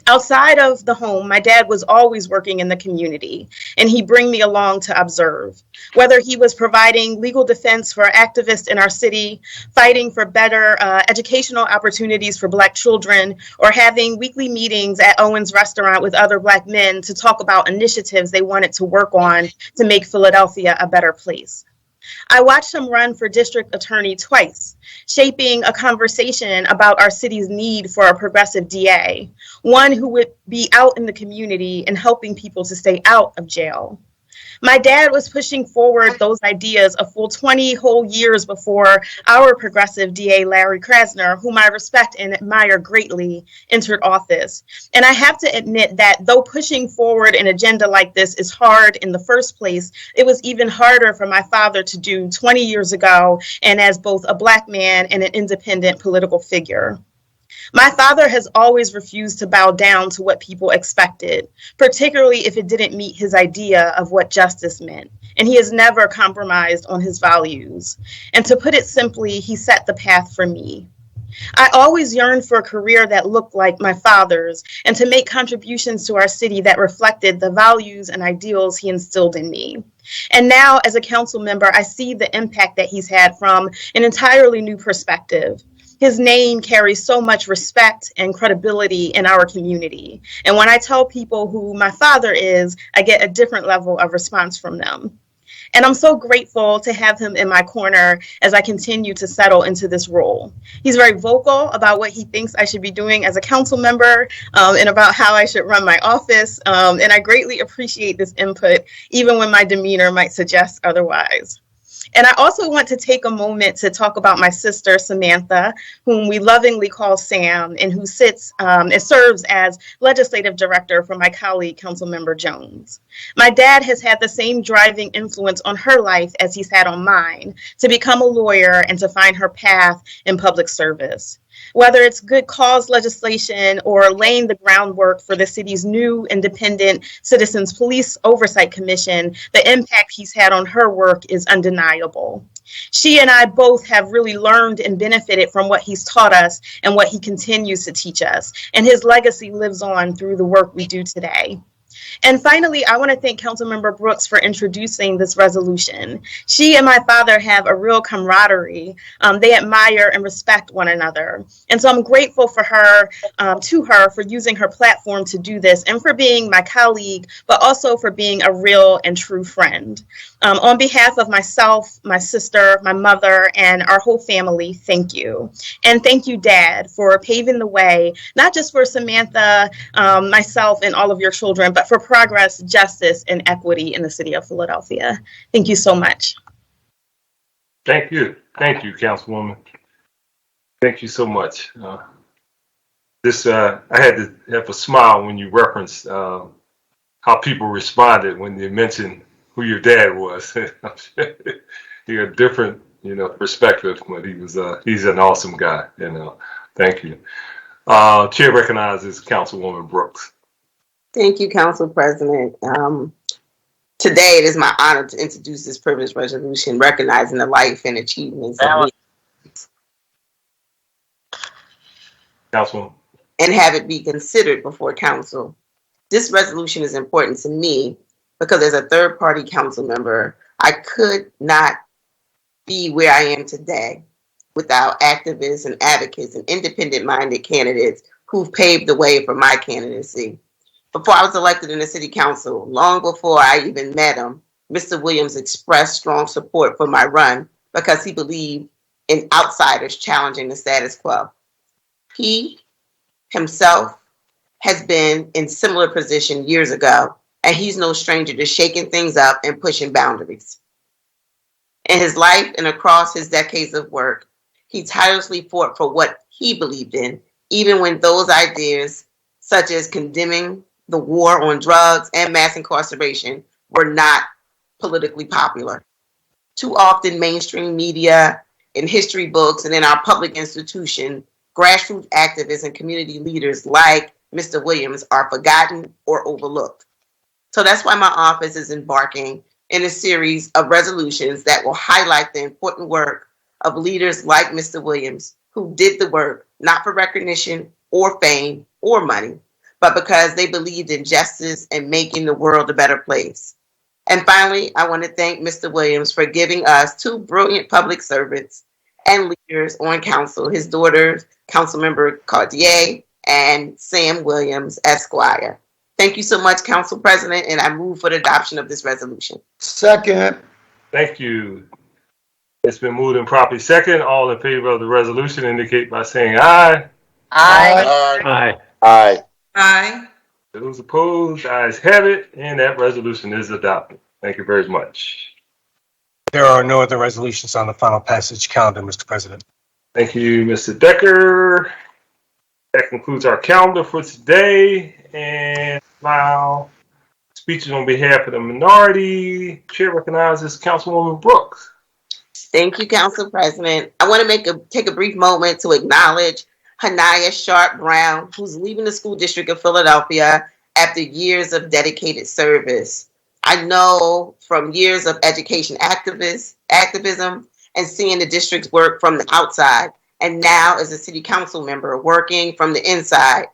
Outside of the home, my dad was always working in the community, and he'd bring me along to observe. Whether he was providing legal defense for activists in our city, fighting for better educational opportunities for Black children, or having weekly meetings at Owen's restaurant with other Black men to talk about initiatives they wanted to work on to make Philadelphia a better place. I watched him run for district attorney twice, shaping a conversation about our city's need for a progressive DA, one who would be out in the community and helping people to stay out of jail. My dad was pushing forward those ideas a full 20 whole years before our progressive DA, Larry Krasner, whom I respect and admire greatly, entered office. And I have to admit that though pushing forward an agenda like this is hard in the first place, it was even harder for my father to do 20 years ago, and as both a Black man and an independent political figure. My father has always refused to bow down to what people expected, particularly if it didn't meet his idea of what justice meant. And he has never compromised on his values. And to put it simply, he set the path for me. I always yearned for a career that looked like my father's and to make contributions to our city that reflected the values and ideals he instilled in me. And now, as a council member, I see the impact that he's had from an entirely new perspective. His name carries so much respect and credibility in our community. And when I tell people who my father is, I get a different level of response from them. And I'm so grateful to have him in my corner as I continue to settle into this role. He's very vocal about what he thinks I should be doing as a council member and about how I should run my office. And I greatly appreciate this input, even when my demeanor might suggest otherwise. And I also want to take a moment to talk about my sister, Samantha, whom we lovingly call Sam, and who sits and serves as legislative director for my colleague, Councilmember Jones. My dad has had the same driving influence on her life as he's had on mine, to become a lawyer and to find her path in public service. Whether it's good cause legislation or laying the groundwork for the city's new independent Citizens Police Oversight Commission, the impact he's had on her work is undeniable. She and I both have really learned and benefited from what he's taught us and what he continues to teach us. And his legacy lives on through the work we do today. And finally, I want to thank Councilmember Brooks for introducing this resolution. She and my father have a real camaraderie. They admire and respect one another. And so I'm grateful for her, to her, for using her platform to do this and for being my colleague, but also for being a real and true friend. On behalf of myself, my sister, my mother, and our whole family, thank you. And thank you, Dad, for paving the way, not just for Samantha, myself, and all of your children, but for progress, justice, and equity in the city of Philadelphia. Thank you so much. Thank you. Thank you, Councilwoman. Thank you so much. I had to have a smile when you referenced how people responded when you mentioned who your dad was. He had a different, perspective, but he's an awesome guy. Thank you. Chair recognizes Councilwoman Brooks. Thank you, Council President. Today, it is my honor to introduce this privileged resolution recognizing the life and achievements of Councilwoman. and have it be considered before council. This resolution is important to me because as a third-party council member, I could not be where I am today without activists and advocates and independent-minded candidates who've paved the way for my candidacy. Before I was elected in the city council, long before I even met him, Mr. Williams expressed strong support for my run because he believed in outsiders challenging the status quo. He himself has been in similar position years ago, and he's no stranger to shaking things up and pushing boundaries. In his life and across his decades of work, he tirelessly fought for what he believed in, even when those ideas, such as condemning the war on drugs and mass incarceration, were not politically popular. Too often, mainstream media, in history books, and in our public institution, grassroots activists and community leaders like Mr. Williams are forgotten or overlooked. So that's why my office is embarking in a series of resolutions that will highlight the important work of leaders like Mr. Williams, who did the work not for recognition or fame or money, but because they believed in justice and making the world a better place. And finally, I want to thank Mr. Williams for giving us two brilliant public servants and leaders on council, his daughters, Councilmember Cartier and Sam Williams, Esquire. Thank you so much, Council President, and I move for the adoption of this resolution. Second. Thank you, It's been moved and properly second. All in favor of the resolution indicate by saying aye. Aye. Aye. Aye. Aye. Those opposed, ayes have it, and that resolution is adopted. Thank you very much. There are no other resolutions on the final passage calendar, Mr. President. Thank you, Mr. Decker. That concludes our calendar for today. And now, speeches on behalf of the minority. Chair recognizes Councilwoman Brooks. Thank you, Council President. I want to take a brief moment to acknowledge Hanaya Sharp Brown, who's leaving the school district of Philadelphia after years of dedicated service. I know from years of education activism and seeing the district's work from the outside, and now as a city council member working from the inside,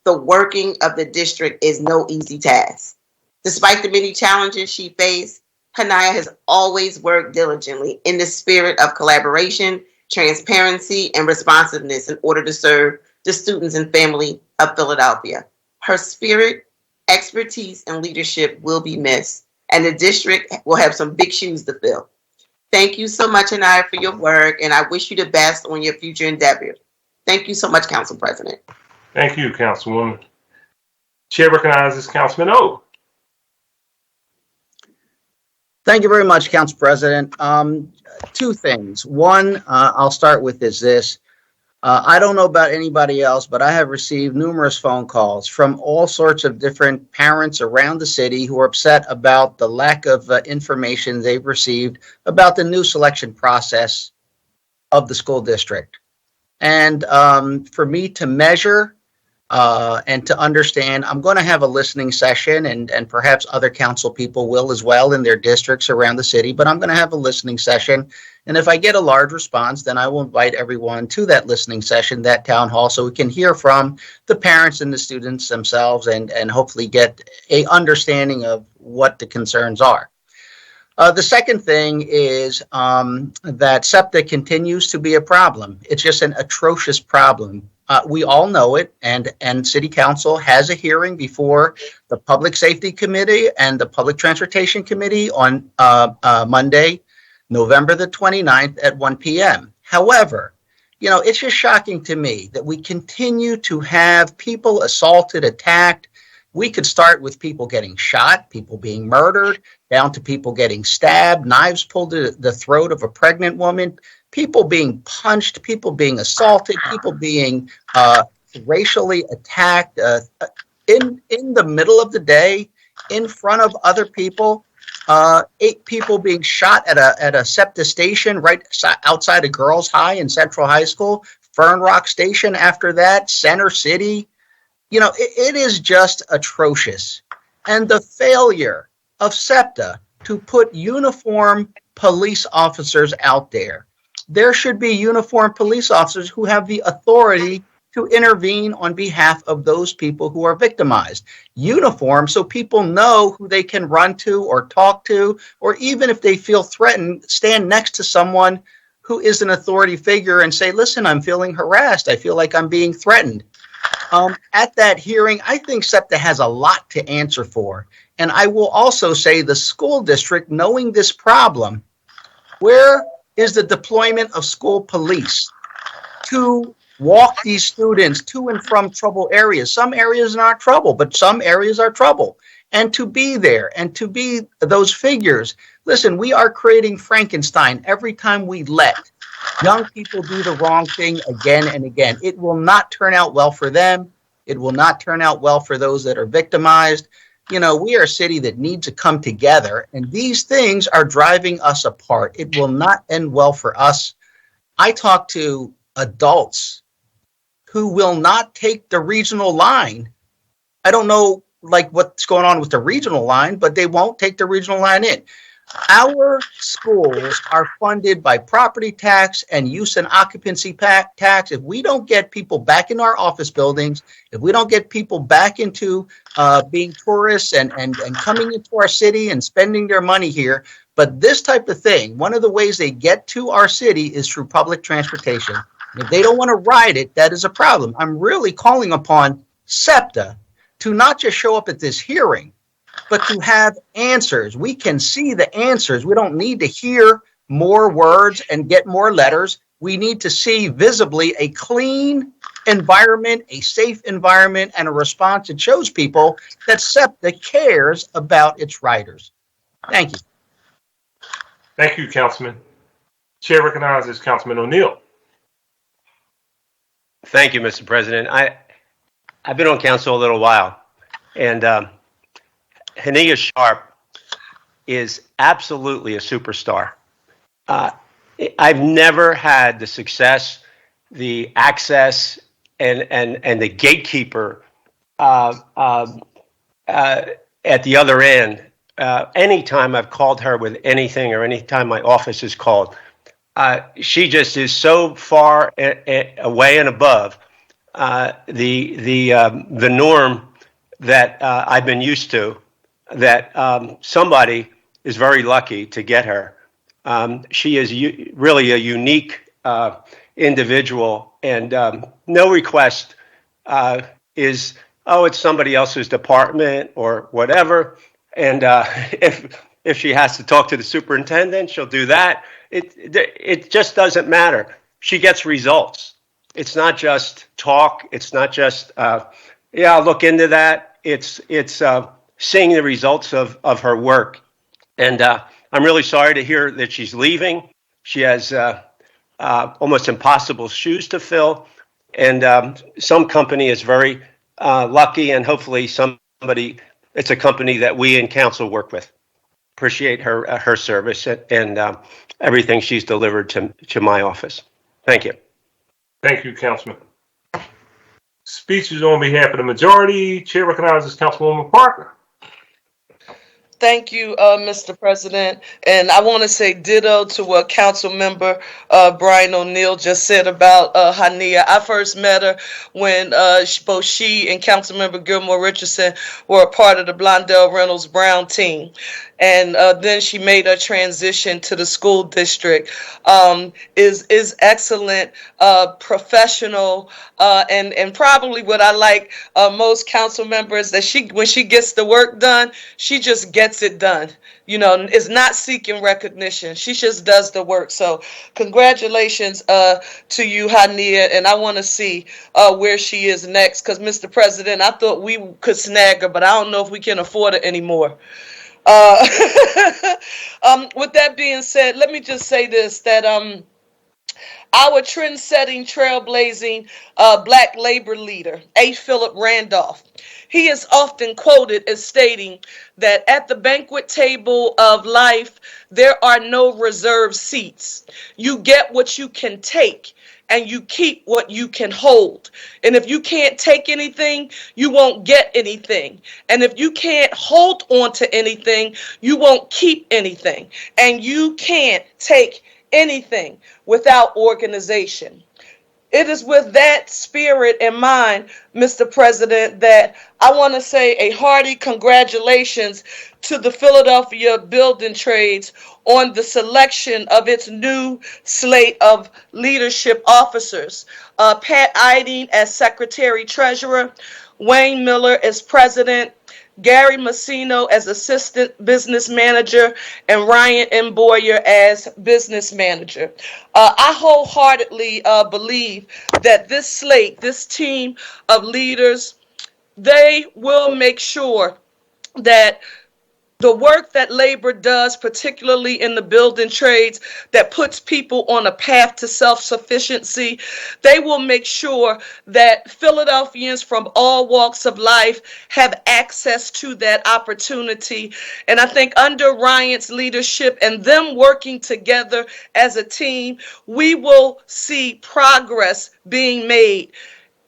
the working of the district is no easy task. Despite the many challenges she faced, Hanaya has always worked diligently in the spirit of collaboration, transparency, and responsiveness in order to serve the students and family of Philadelphia. Her spirit, expertise, and leadership will be missed, and the district will have some big shoes to fill. Thank you so much, Hanaya, for your work, and I wish you the best on your future endeavors. Thank you so much, Council President. Thank you, Councilwoman. Chair recognizes Councilman O. Thank you very much, Council President. Two things. One, I'll start with is this. I don't know about anybody else, but I have received numerous phone calls from all sorts of different parents around the city who are upset about the lack of information they've received about the new selection process of the school district. And for me to measure and to understand, I'm going to have a listening session, and perhaps other council people will as well in their districts around the city, but I'm going to have a listening session. And if I get a large response, then I will invite everyone to that listening session, that town hall, so we can hear from the parents and the students themselves and hopefully get a understanding of what the concerns are. The second thing is that SEPTA continues to be a problem. It's just an atrocious problem. We all know it, and City Council has a hearing before the Public Safety Committee and the Public Transportation Committee on Monday, November the 29th at 1 p.m. However, you know, it's just shocking to me that we continue to have people assaulted, attacked. We could start with people getting shot, people being murdered, down to people getting stabbed, knives pulled to the throat of a pregnant woman, people being punched, people being assaulted, people being racially attacked in the middle of the day, in front of other people. 8 people being shot at a SEPTA station right outside of Girls High in Central High School, Fern Rock Station after that, Center City. You know, it is just atrocious. And the failure of SEPTA to put uniformed police officers out there. There should be uniformed police officers who have the authority to intervene on behalf of those people who are victimized. Uniform so people know who they can run to or talk to, or even if they feel threatened, stand next to someone who is an authority figure and say, listen, I'm feeling harassed. I feel like I'm being threatened. At that hearing, I think SEPTA has a lot to answer for. And I will also say the school district, knowing this problem, where is the deployment of school police to walk these students to and from trouble areas? Some areas are not trouble, but some areas are trouble. And to be there and to be those figures. Listen, we are creating Frankenstein every time we let young people do the wrong thing again and again. It will not turn out well for them. It will not turn out well for those that are victimized. You know, we are a city that needs to come together, and these things are driving us apart. It will not end well for us. I talk to adults who will not take the regional line. I don't know like what's going on with the regional line, but they won't take the regional line in. Our schools are funded by property tax and use and occupancy tax. If we don't get people back in our office buildings, if we don't get people back into being tourists and coming into our city and spending their money here, but this type of thing, one of the ways they get to our city is through public transportation. If they don't want to ride it, that is a problem. I'm really calling upon SEPTA to not just show up at this hearing, but to have answers. We can see the answers. We don't need to hear more words and get more letters. We need to see visibly a clean environment, a safe environment, and a response that shows people that SEPTA cares about its riders. Thank you. Thank you, Councilman. Chair recognizes Councilman O'Neill. Thank you, Mr. President. I've been on council a little while, and Hania Sharp is absolutely a superstar. I've never had the success, the access, and the gatekeeper at the other end. Anytime I've called her with anything, or anytime my office is called, she just is so far away and above the norm that I've been used to, that somebody is very lucky to get her. She is really a unique individual, and no request is, oh, it's somebody else's department or whatever. And if she has to talk to the superintendent, she'll do that. It just doesn't matter. She gets results. It's not just talk. It's not just, yeah, I'll look into that. It's seeing the results of her work. And I'm really sorry to hear that she's leaving. She has almost impossible shoes to fill. And some company is very lucky, and hopefully it's a company that we in council work with. Appreciate her service and everything she's delivered to my office. Thank you. Thank you, Councilman. Speeches on behalf of the majority. Chair recognizes Councilwoman Parker. Thank you, Mr. President. And I want to say ditto to what Council Member Brian O'Neill just said about Hania. I first met her when both she and Councilmember Gilmore Richardson were a part of the Blondell Reynolds Brown team. And then she made her transition to the school district. Is excellent, professional, and probably what I like most council members, that when she gets the work done, she just gets it done. You know, is not seeking recognition. She just does the work. So congratulations to you, Hania, and I want to see where she is next. Because, Mr. President, I thought we could snag her, but I don't know if we can afford it anymore. With that being said, let me just say this, that our trend-setting, trailblazing Black labor leader, A. Philip Randolph, he is often quoted as stating that at the banquet table of life, there are no reserved seats. You get what you can take, and you keep what you can hold. And if you can't take anything, you won't get anything. And if you can't hold on to anything, you won't keep anything. And you can't take anything without organization. It is with that spirit in mind, Mr. President, that I want to say a hearty congratulations to the Philadelphia Building Trades on the selection of its new slate of leadership officers. Pat Eiding as Secretary Treasurer, Wayne Miller as President, Gary Massino as Assistant Business Manager, and Ryan M. Boyer as Business Manager. I wholeheartedly believe that this slate, this team of leaders, they will make sure that the work that labor does, particularly in the building trades, that puts people on a path to self-sufficiency, they will make sure that Philadelphians from all walks of life have access to that opportunity. And I think under Ryan's leadership and them working together as a team, we will see progress being made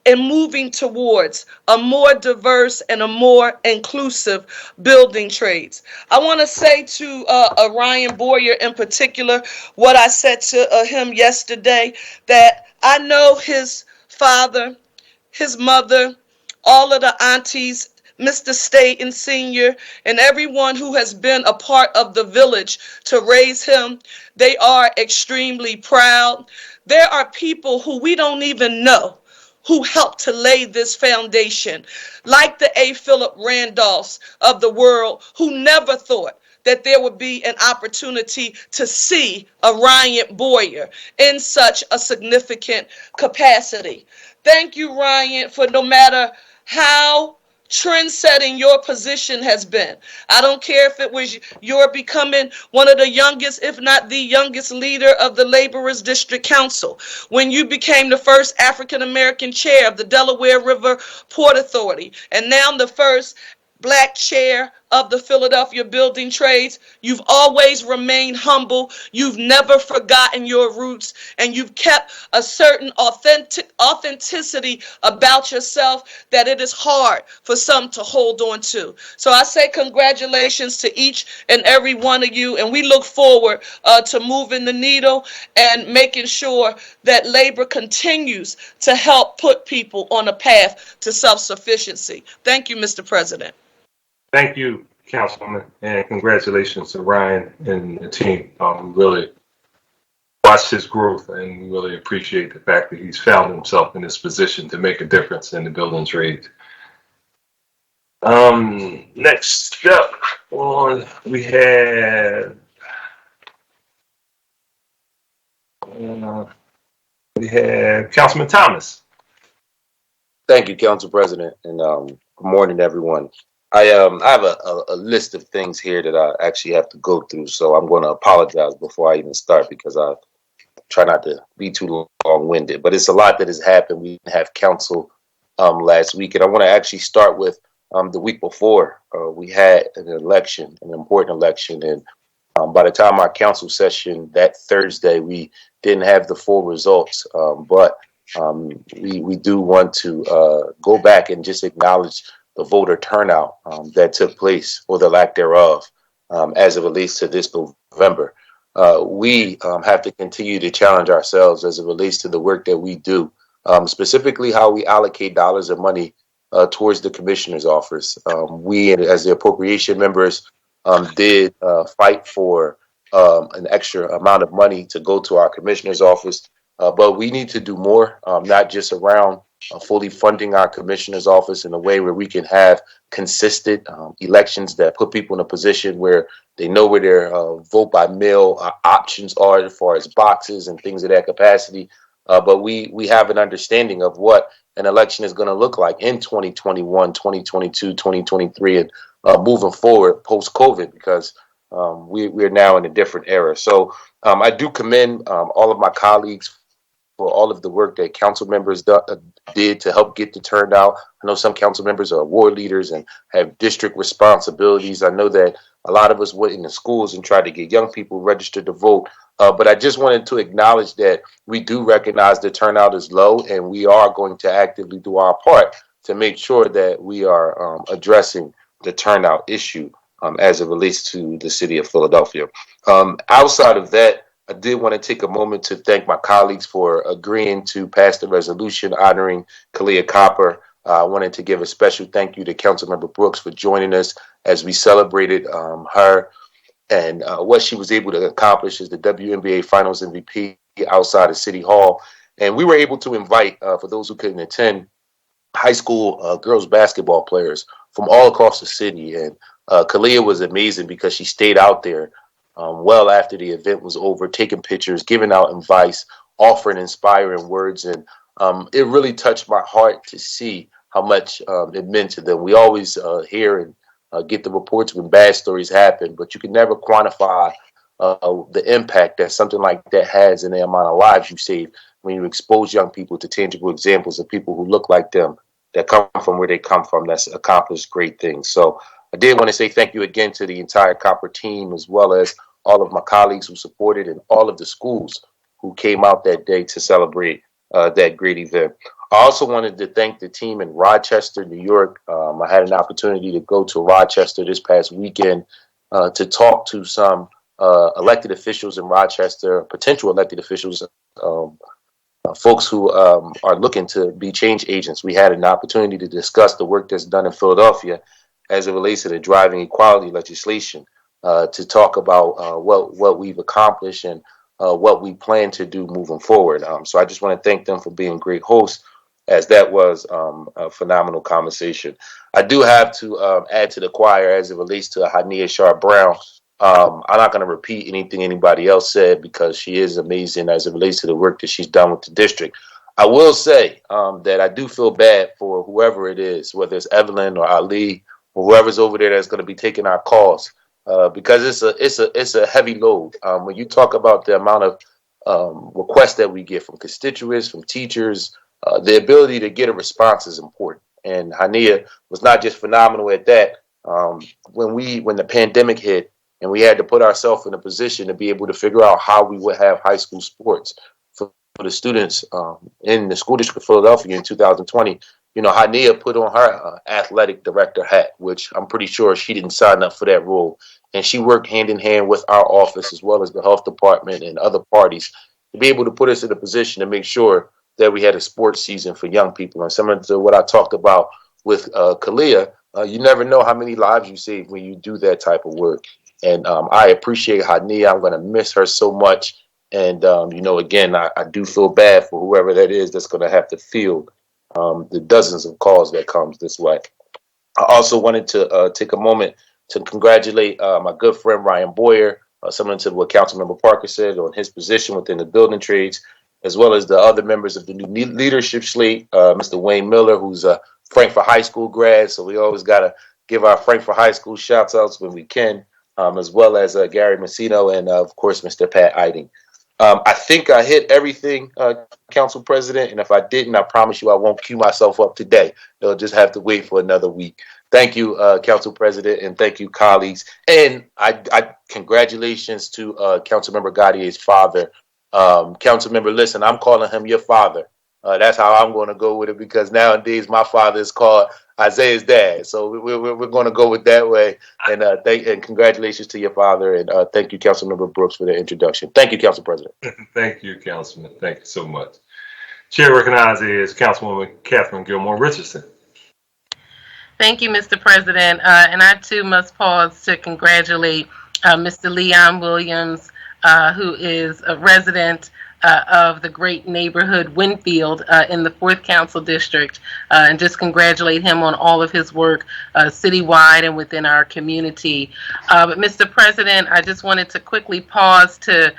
and moving towards a more diverse and a more inclusive building trades. I want to say to Ryan Boyer in particular what I said to him yesterday, that I know his father, his mother, all of the aunties, Mr. Staten Sr., and everyone who has been a part of the village to raise him. They are extremely proud. There are people who we don't even know who helped to lay this foundation, like the A. Philip Randolphs of the world, who never thought that there would be an opportunity to see a Ryan Boyer in such a significant capacity. Thank you, Ryan, for no matter how trend-setting your position has been. I don't care if it was your becoming one of the youngest, if not the youngest leader of the Laborers District Council, when you became the first African-American chair of the Delaware River Port Authority, and now the first Black chair of the Philadelphia Building Trades. You've always remained humble. You've never forgotten your roots, and you've kept a certain authenticity about yourself that it is hard for some to hold on to. So I say congratulations to each and every one of you, and we look forward to moving the needle and making sure that labor continues to help put people on a path to self-sufficiency. Thank you, Mr. President. Thank you, Councilwoman, and congratulations to Ryan and the team. We really watched his growth, and we really appreciate the fact that he's found himself in this position to make a difference in the building trade. Next up on, we have Councilman Thomas. Thank you, Council President, and good morning, everyone. I have a list of things here that I actually have to go through, so I'm going to apologize before I even start because I try not to be too long-winded. But it's a lot that has happened. We didn't have council last week, and I want to actually start with the week before. We had an election, an important election, and by the time our council session that Thursday, we didn't have the full results, but we do want to go back and just acknowledge the voter turnout that took place, or the lack thereof, as it relates to this November. We have to continue to challenge ourselves as it relates to the work that we do, specifically how we allocate dollars of money towards the commissioner's office. We, as the appropriation members, did fight for an extra amount of money to go to our commissioner's office, but we need to do more, not just around fully funding our commissioner's office in a way where we can have consistent elections that put people in a position where they know where their vote by mail options are as far as boxes and things of that capacity. But we have an understanding of what an election is going to look like in 2021, 2022, 2023, and moving forward post-COVID, because we're now in a different era. So I do commend all of my colleagues for all of the work that council members did to help get the turnout. I know some council members are ward leaders and have district responsibilities. I know that a lot of us went in the schools and tried to get young people registered to vote. But I just wanted to acknowledge that we do recognize the turnout is low, and we are going to actively do our part to make sure that we are addressing the turnout issue as it relates to the city of Philadelphia. Outside of that, I did want to take a moment to thank my colleagues for agreeing to pass the resolution honoring Kalia Copper. I wanted to give a special thank you to Councilmember Brooks for joining us as we celebrated her and what she was able to accomplish as the WNBA Finals MVP outside of City Hall. And we were able to invite, for those who couldn't attend, high school girls basketball players from all across the city. And Kalia was amazing because she stayed out there well after the event was over, taking pictures, giving out advice, offering inspiring words. And it really touched my heart to see how much it meant to them. We always hear and get the reports when bad stories happen, but you can never quantify the impact that something like that has in the amount of lives you save when you expose young people to tangible examples of people who look like them, that come from where they come from, that's accomplished great things. So I did want to say thank you again to the entire Copper team, as well as all of my colleagues who supported and all of the schools who came out that day to celebrate that great event. I also wanted to thank the team in Rochester, New York. I had an opportunity to go to Rochester this past weekend to talk to some elected officials in Rochester, potential elected officials, folks who are looking to be change agents. We had an opportunity to discuss the work that's done in Philadelphia as it relates to the driving equality legislation, to talk about what we've accomplished and what we plan to do moving forward. So I just want to thank them for being great hosts. as that was a phenomenal conversation. I do have to add to the choir as it relates to Hania Sharp Brown. I'm not going to repeat anything anybody else said because she is amazing as it relates to the work that she's done with the district. I will say that I do feel bad for whoever it is, whether it's Evelyn or Ali or whoever's over there that's going to be taking our calls, because it's a heavy load. When you talk about the amount of requests that we get from constituents, from teachers, the ability to get a response is important. And Hania was not just phenomenal at that. When the pandemic hit and we had to put ourselves in a position to be able to figure out how we would have high school sports for the students in the school district of Philadelphia in 2020, Hania put on her athletic director hat, which I'm pretty sure she didn't sign up for that role. And she worked hand in hand with our office as well as the health department and other parties to be able to put us in a position to make sure that we had a sports season for young people. And similar to what I talked about with Kalia, you never know how many lives you save when you do that type of work. And I appreciate Hania. I'm going to miss her so much. And, again, I do feel bad for whoever that is that's going to have to field the dozens of calls that comes this way. I also wanted to take a moment to congratulate my good friend Ryan Boyer, similar to what Councilmember Parker said on his position within the building trades, as well as the other members of the new leadership slate, Mr. Wayne Miller, who's a Frankfurt High School grad. So we always got to give our Frankfurt High School shouts outs when we can, as well as Gary Messino and, of course, Mr. Pat Eiding. I think I hit everything, Council President, and if I didn't, I promise you I won't cue myself up today. They'll just have to wait for another week. Thank you, Council President, and thank you, colleagues. And I congratulations to Councilmember Gautier's father. Councilmember, listen, I'm calling him your father. That's how I'm going to go with it because nowadays my father is called Isaiah's dad. So we're going to go with that way. And and congratulations to your father. And thank you, Councilmember Brooks, for the introduction. Thank you, Council President. Thank you, Councilman. Thank you so much. Chair recognized is Councilwoman Catherine Gilmore Richardson. Thank you, Mr. President. And I, too, must pause to congratulate Mr. Leon Williams, who is a resident of the great neighborhood Winfield in the 4th Council District, and just congratulate him on all of his work citywide and within our community. But Mr. President, I just wanted to quickly pause to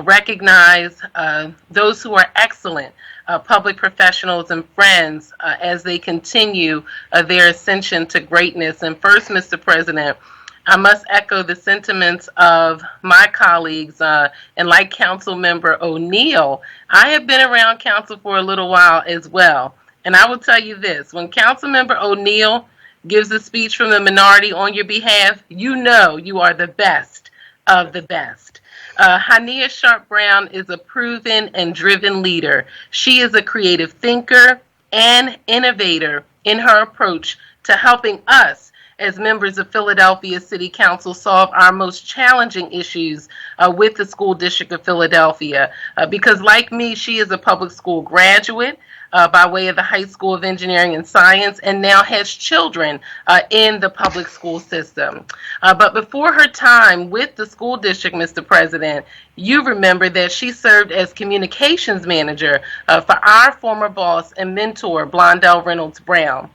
recognize those who are excellent public professionals and friends as they continue their ascension to greatness. And first, Mr. President, I must echo the sentiments of my colleagues, and like Council Member O'Neill, I have been around council for a little while as well. And I will tell you this, when Council Member O'Neill gives a speech from the minority on your behalf, you know you are the best of the best. Hania Sharp Brown is a proven and driven leader. She is a creative thinker and innovator in her approach to helping us as members of Philadelphia City Council solve our most challenging issues with the School District of Philadelphia. Because like me, she is a public school graduate by way of the High School of Engineering and Science and now has children in the public school system. But before her time with the school district, Mr. President, you remember that she served as communications manager for our former boss and mentor, Blondell Reynolds Brown.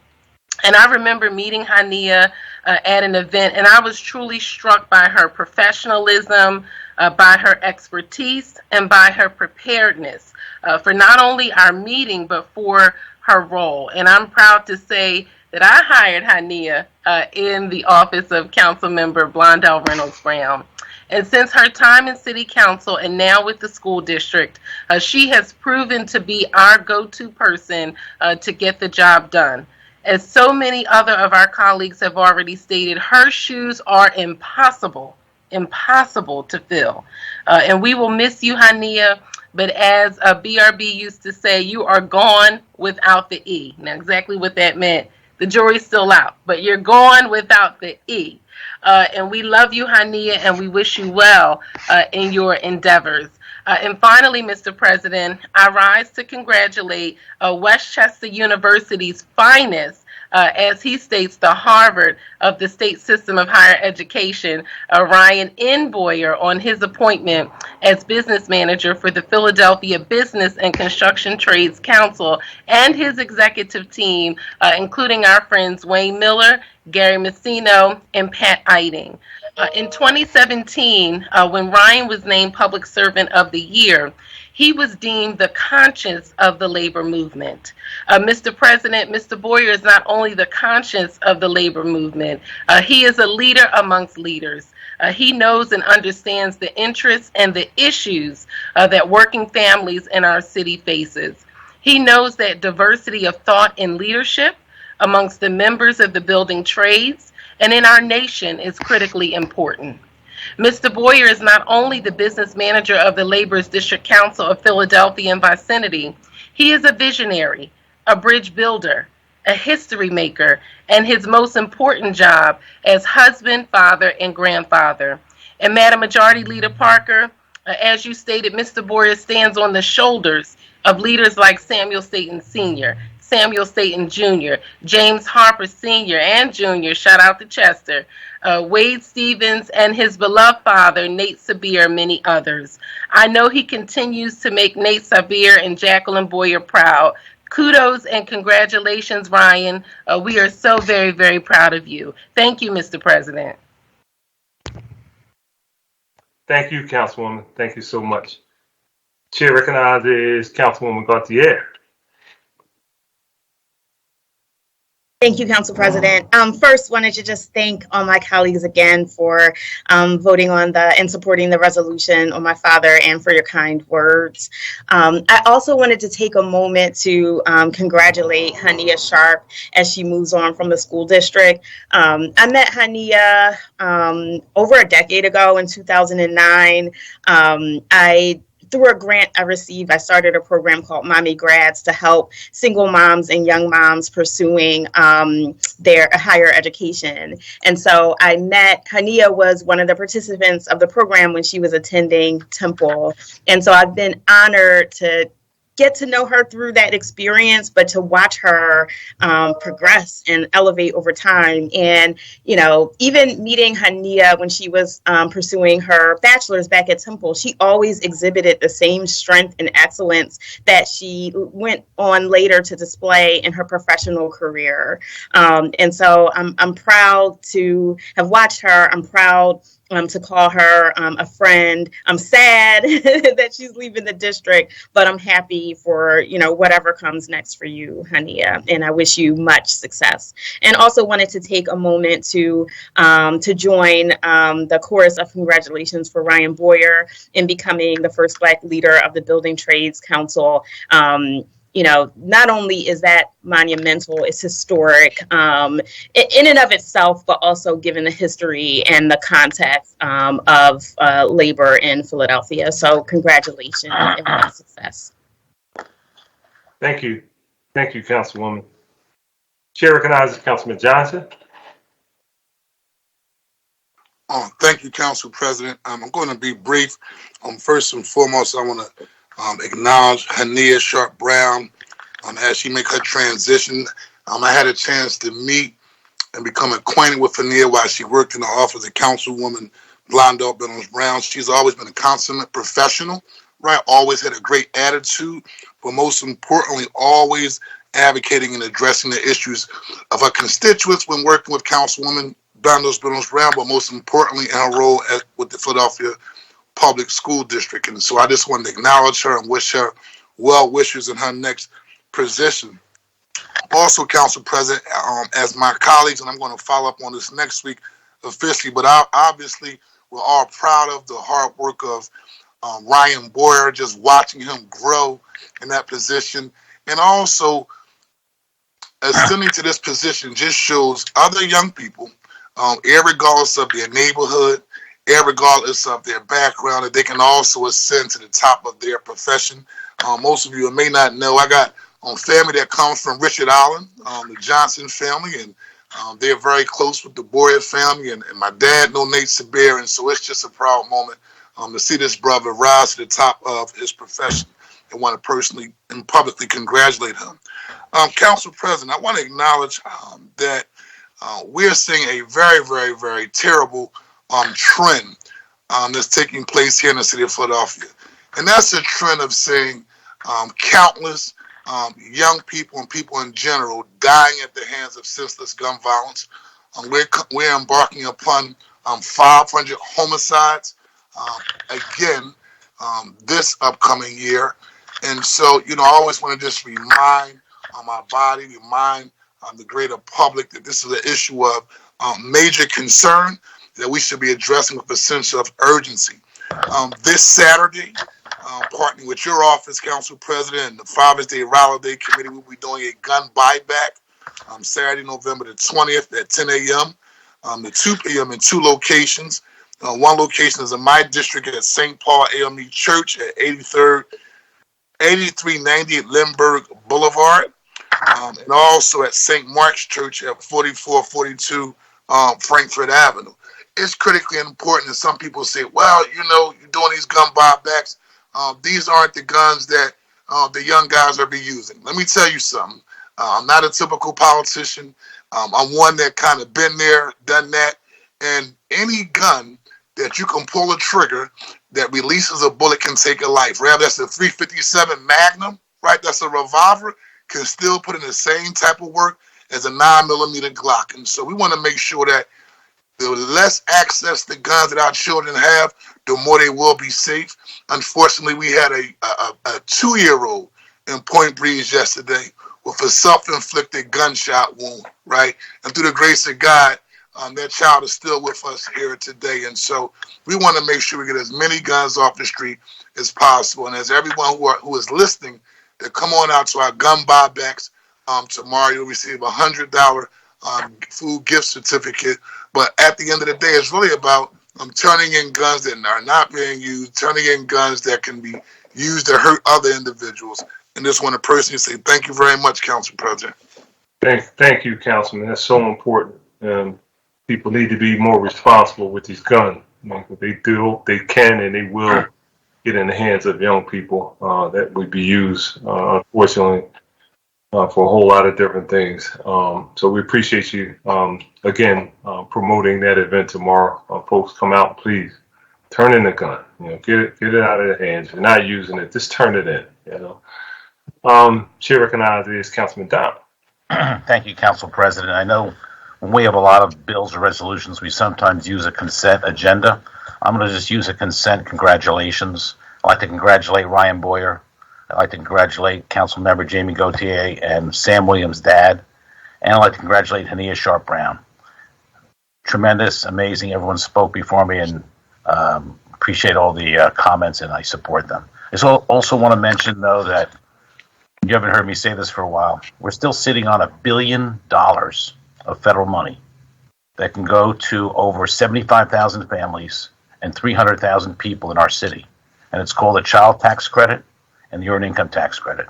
And I remember meeting Hania at an event, and I was truly struck by her professionalism, by her expertise, and by her preparedness for not only our meeting, but for her role. And I'm proud to say that I hired Hania in the office of Councilmember Blondell Reynolds Brown. And since her time in City Council and now with the school district, she has proven to be our go-to person to get the job done. As so many other of our colleagues have already stated, her shoes are impossible to fill. And we will miss you, Hania, but as BRB used to say, you are gone without the E. Now, exactly what that meant, the jury's still out, but you're gone without the E. And we love you, Hania, and we wish you well in your endeavors. And finally, Mr. President, I rise to congratulate Westchester University's finest, as he states, the Harvard of the state system of higher education, Ryan N. Boyer, on his appointment as business manager for the Philadelphia Business and Construction Trades Council and his executive team, including our friends Wayne Miller, Gary Messino, and Pat Eiting. In 2017, when Ryan was named Public Servant of the Year, he was deemed the conscience of the labor movement. Mr. President, Mr. Boyer is not only the conscience of the labor movement, he is a leader amongst leaders. He knows and understands the interests and the issues that working families in our city faces. He knows that diversity of thought and leadership amongst the members of the building trades and in our nation is critically important. Mr. Boyer is not only the business manager of the Laborers District Council of Philadelphia and vicinity, he is a visionary, a bridge builder, a history maker, and his most important job as husband, father, and grandfather. And Madam Majority Leader Parker, as you stated, Mr. Boyer stands on the shoulders of leaders like Samuel Staton Sr., Samuel Staton Jr., James Harper Sr. and Jr., shout out to Chester, Wade Stevens, and his beloved father, Nate Sabir, and many others. I know he continues to make Nate Sabir and Jacqueline Boyer proud. Kudos and congratulations, Ryan. We are so very, very proud of you. Thank you, Mr. President. Thank you, Councilwoman. Thank you so much. Chair recognizes Councilwoman Gauthier. Thank you, Council President. First, wanted to just thank all my colleagues again for voting on and supporting the resolution on my father and for your kind words. I also wanted to take a moment to congratulate Hania Sharp as she moves on from the school district. I met Hania over a decade ago in 2009. Through a grant I received, I started a program called Mommy Grads to help single moms and young moms pursuing their higher education. And so I met, Hania was one of the participants of the program when she was attending Temple. And so I've been honored to get to know her through that experience, but to watch her progress and elevate over time. And, you know, even meeting Hania when she was pursuing her bachelor's back at Temple, she always exhibited the same strength and excellence that she went on later to display in her professional career. And so I'm proud to have watched her. I'm proud to call her a friend. I'm sad that she's leaving the district, but I'm happy for, you know, whatever comes next for you, Hania, and I wish you much success. And also wanted to take a moment to join the chorus of congratulations for Ryan Boyer in becoming the first Black leader of the Building Trades Council. You know, not only is that monumental, it's historic in and of itself, but also given the history and the context of labor in Philadelphia. So congratulations and success. Thank you. Thank you, Councilwoman. Chair recognizes Councilman Johnson. Thank you, Council President. I'm going to be brief. First and foremost, I want to acknowledge Hania Sharp Brown as she make her transition. I had a chance to meet and become acquainted with Hania while she worked in the office of Councilwoman Blondell Billings Brown. She's always been a consummate professional, right? Always had a great attitude, but most importantly, always advocating and addressing the issues of her constituents when working with Councilwoman Blondell Billings Brown, but most importantly, in her role with the Philadelphia Public School District. And so I just wanted to acknowledge her and wish her well wishes in her next position. Also, Council President, as my colleagues, and I'm going to follow up on this next week officially, but obviously we're all proud of the hard work of Ryan Boyer, just watching him grow in that position. And also, ascending to this position just shows other young people, regardless of their neighborhood, regardless of their background, that they can also ascend to the top of their profession. Most of you may not know, I got family that comes from Richard Island, the Johnson family, and they're very close with the Boyer family, and my dad know Nate Sabir, and so it's just a proud moment to see this brother rise to the top of his profession. and want to personally and publicly congratulate him. Council President, I want to acknowledge that we're seeing a very, very, very terrible trend that's taking place here in the city of Philadelphia. And that's a trend of seeing countless young people and people in general dying at the hands of senseless gun violence. We're embarking upon 500 homicides again this upcoming year. And so, I always want to just remind my body, remind the greater public that this is an issue of major concern that we should be addressing with a sense of urgency. This Saturday, partnering with your office, Council President, and the Father's Day Rally Day Committee, we'll be doing a gun buyback Saturday, November the 20th at 10 a.m. to 2 p.m. in 2 locations. One location is in my district at St. Paul AME Church at 8390 Lindbergh Boulevard, and also at St. Mark's Church at 4442 Frankfurt Avenue. It's critically important that some people say, well, you're doing these gun buybacks. These aren't the guns that the young guys are be using. Let me tell you something. I'm not a typical politician. I'm one that kind of been there, done that. And any gun that you can pull a trigger that releases a bullet can take a life. Rather, that's a 357 Magnum, right? That's a revolver, can still put in the same type of work as a 9mm Glock. And so we want to make sure that the less access to guns that our children have, the more they will be safe. Unfortunately, we had a 2-year-old in Point Breeze yesterday with a self-inflicted gunshot wound, right? And through the grace of God, that child is still with us here today. And so we want to make sure we get as many guns off the street as possible. And as everyone who is listening, to come on out to our gun buybacks tomorrow, you'll receive a $100 food gift certificate. But at the end of the day, it's really about turning in guns that are not being used, turning in guns that can be used to hurt other individuals. And just want to personally say thank you very much, Council President. Thank you, Councilman. That's so important. People need to be more responsible with these guns. They can, and they will get in the hands of young people that would be used, unfortunately, for a whole lot of different things. So we appreciate you, again, promoting that event tomorrow. Folks, come out, please. Turn in the gun. Get it out of their hands. If you're not using it, just turn it in. Chair recognizes Councilman Down. Thank you, Council President. I know when we have a lot of bills or resolutions, we sometimes use a consent agenda. I'm going to just use a consent congratulations. I'd like to congratulate Ryan Boyer. I'd like to congratulate Councilmember Jamie Gautier and Sam Williams' dad. And I'd like to congratulate Hania Sharp Brown. Tremendous, amazing. Everyone spoke before me, and appreciate all the comments, and I support them. I also want to mention, though, that you haven't heard me say this for a while. We're still sitting on $1 billion of federal money that can go to over 75,000 families and 300,000 people in our city. And it's called the Child Tax Credit and the Earned Income Tax Credit.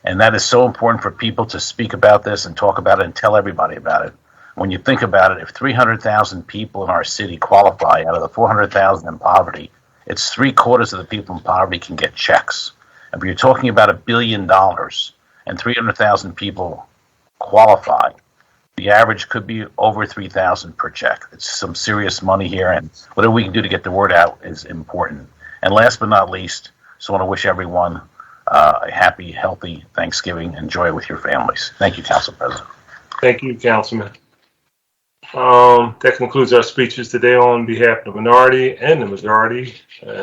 And that is so important for people to speak about this and talk about it and tell everybody about it. When you think about it, if 300,000 people in our city qualify out of the 400,000 in poverty, it's 3/4 of the people in poverty can get checks. And if you're talking about $1 billion and 300,000 people qualify, the average could be over $3,000 per check. It's some serious money here, and whatever we can do to get the word out is important. And last but not least, just want to wish everyone a happy, healthy Thanksgiving. Enjoy it with your families. Thank you, Council President. Thank you, Councilman. That concludes our speeches today on behalf of the minority and the majority.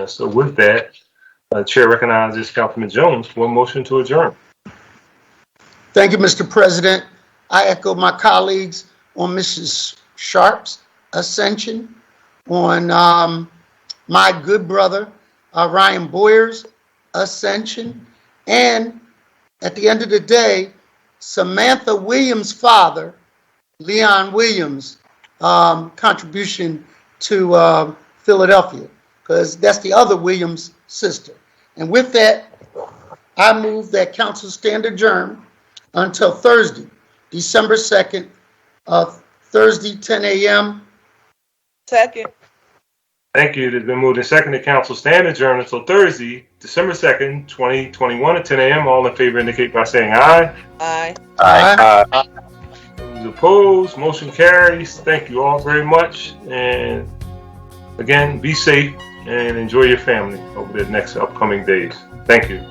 So with that, Chair recognizes Councilman Jones for a motion to adjourn. Thank you, Mr. President. I echo my colleagues on Mrs. Sharp's ascension, on my good brother, Ryan Boyer's ascension, and at the end of the day, Samantha Williams' father, Leon Williams' contribution to Philadelphia, because that's the other Williams sister. And with that, I move that council stand adjourned until Thursday, December 2nd, Thursday, 10 a.m. Second. Thank you. It has been moved and seconded. Council stand adjourned until Thursday, December 2nd, 2021 at 10 a.m. All in favor indicate by saying aye. Aye. Aye. Those opposed, motion carries. Thank you all very much. And again, be safe and enjoy your family over the next upcoming days. Thank you.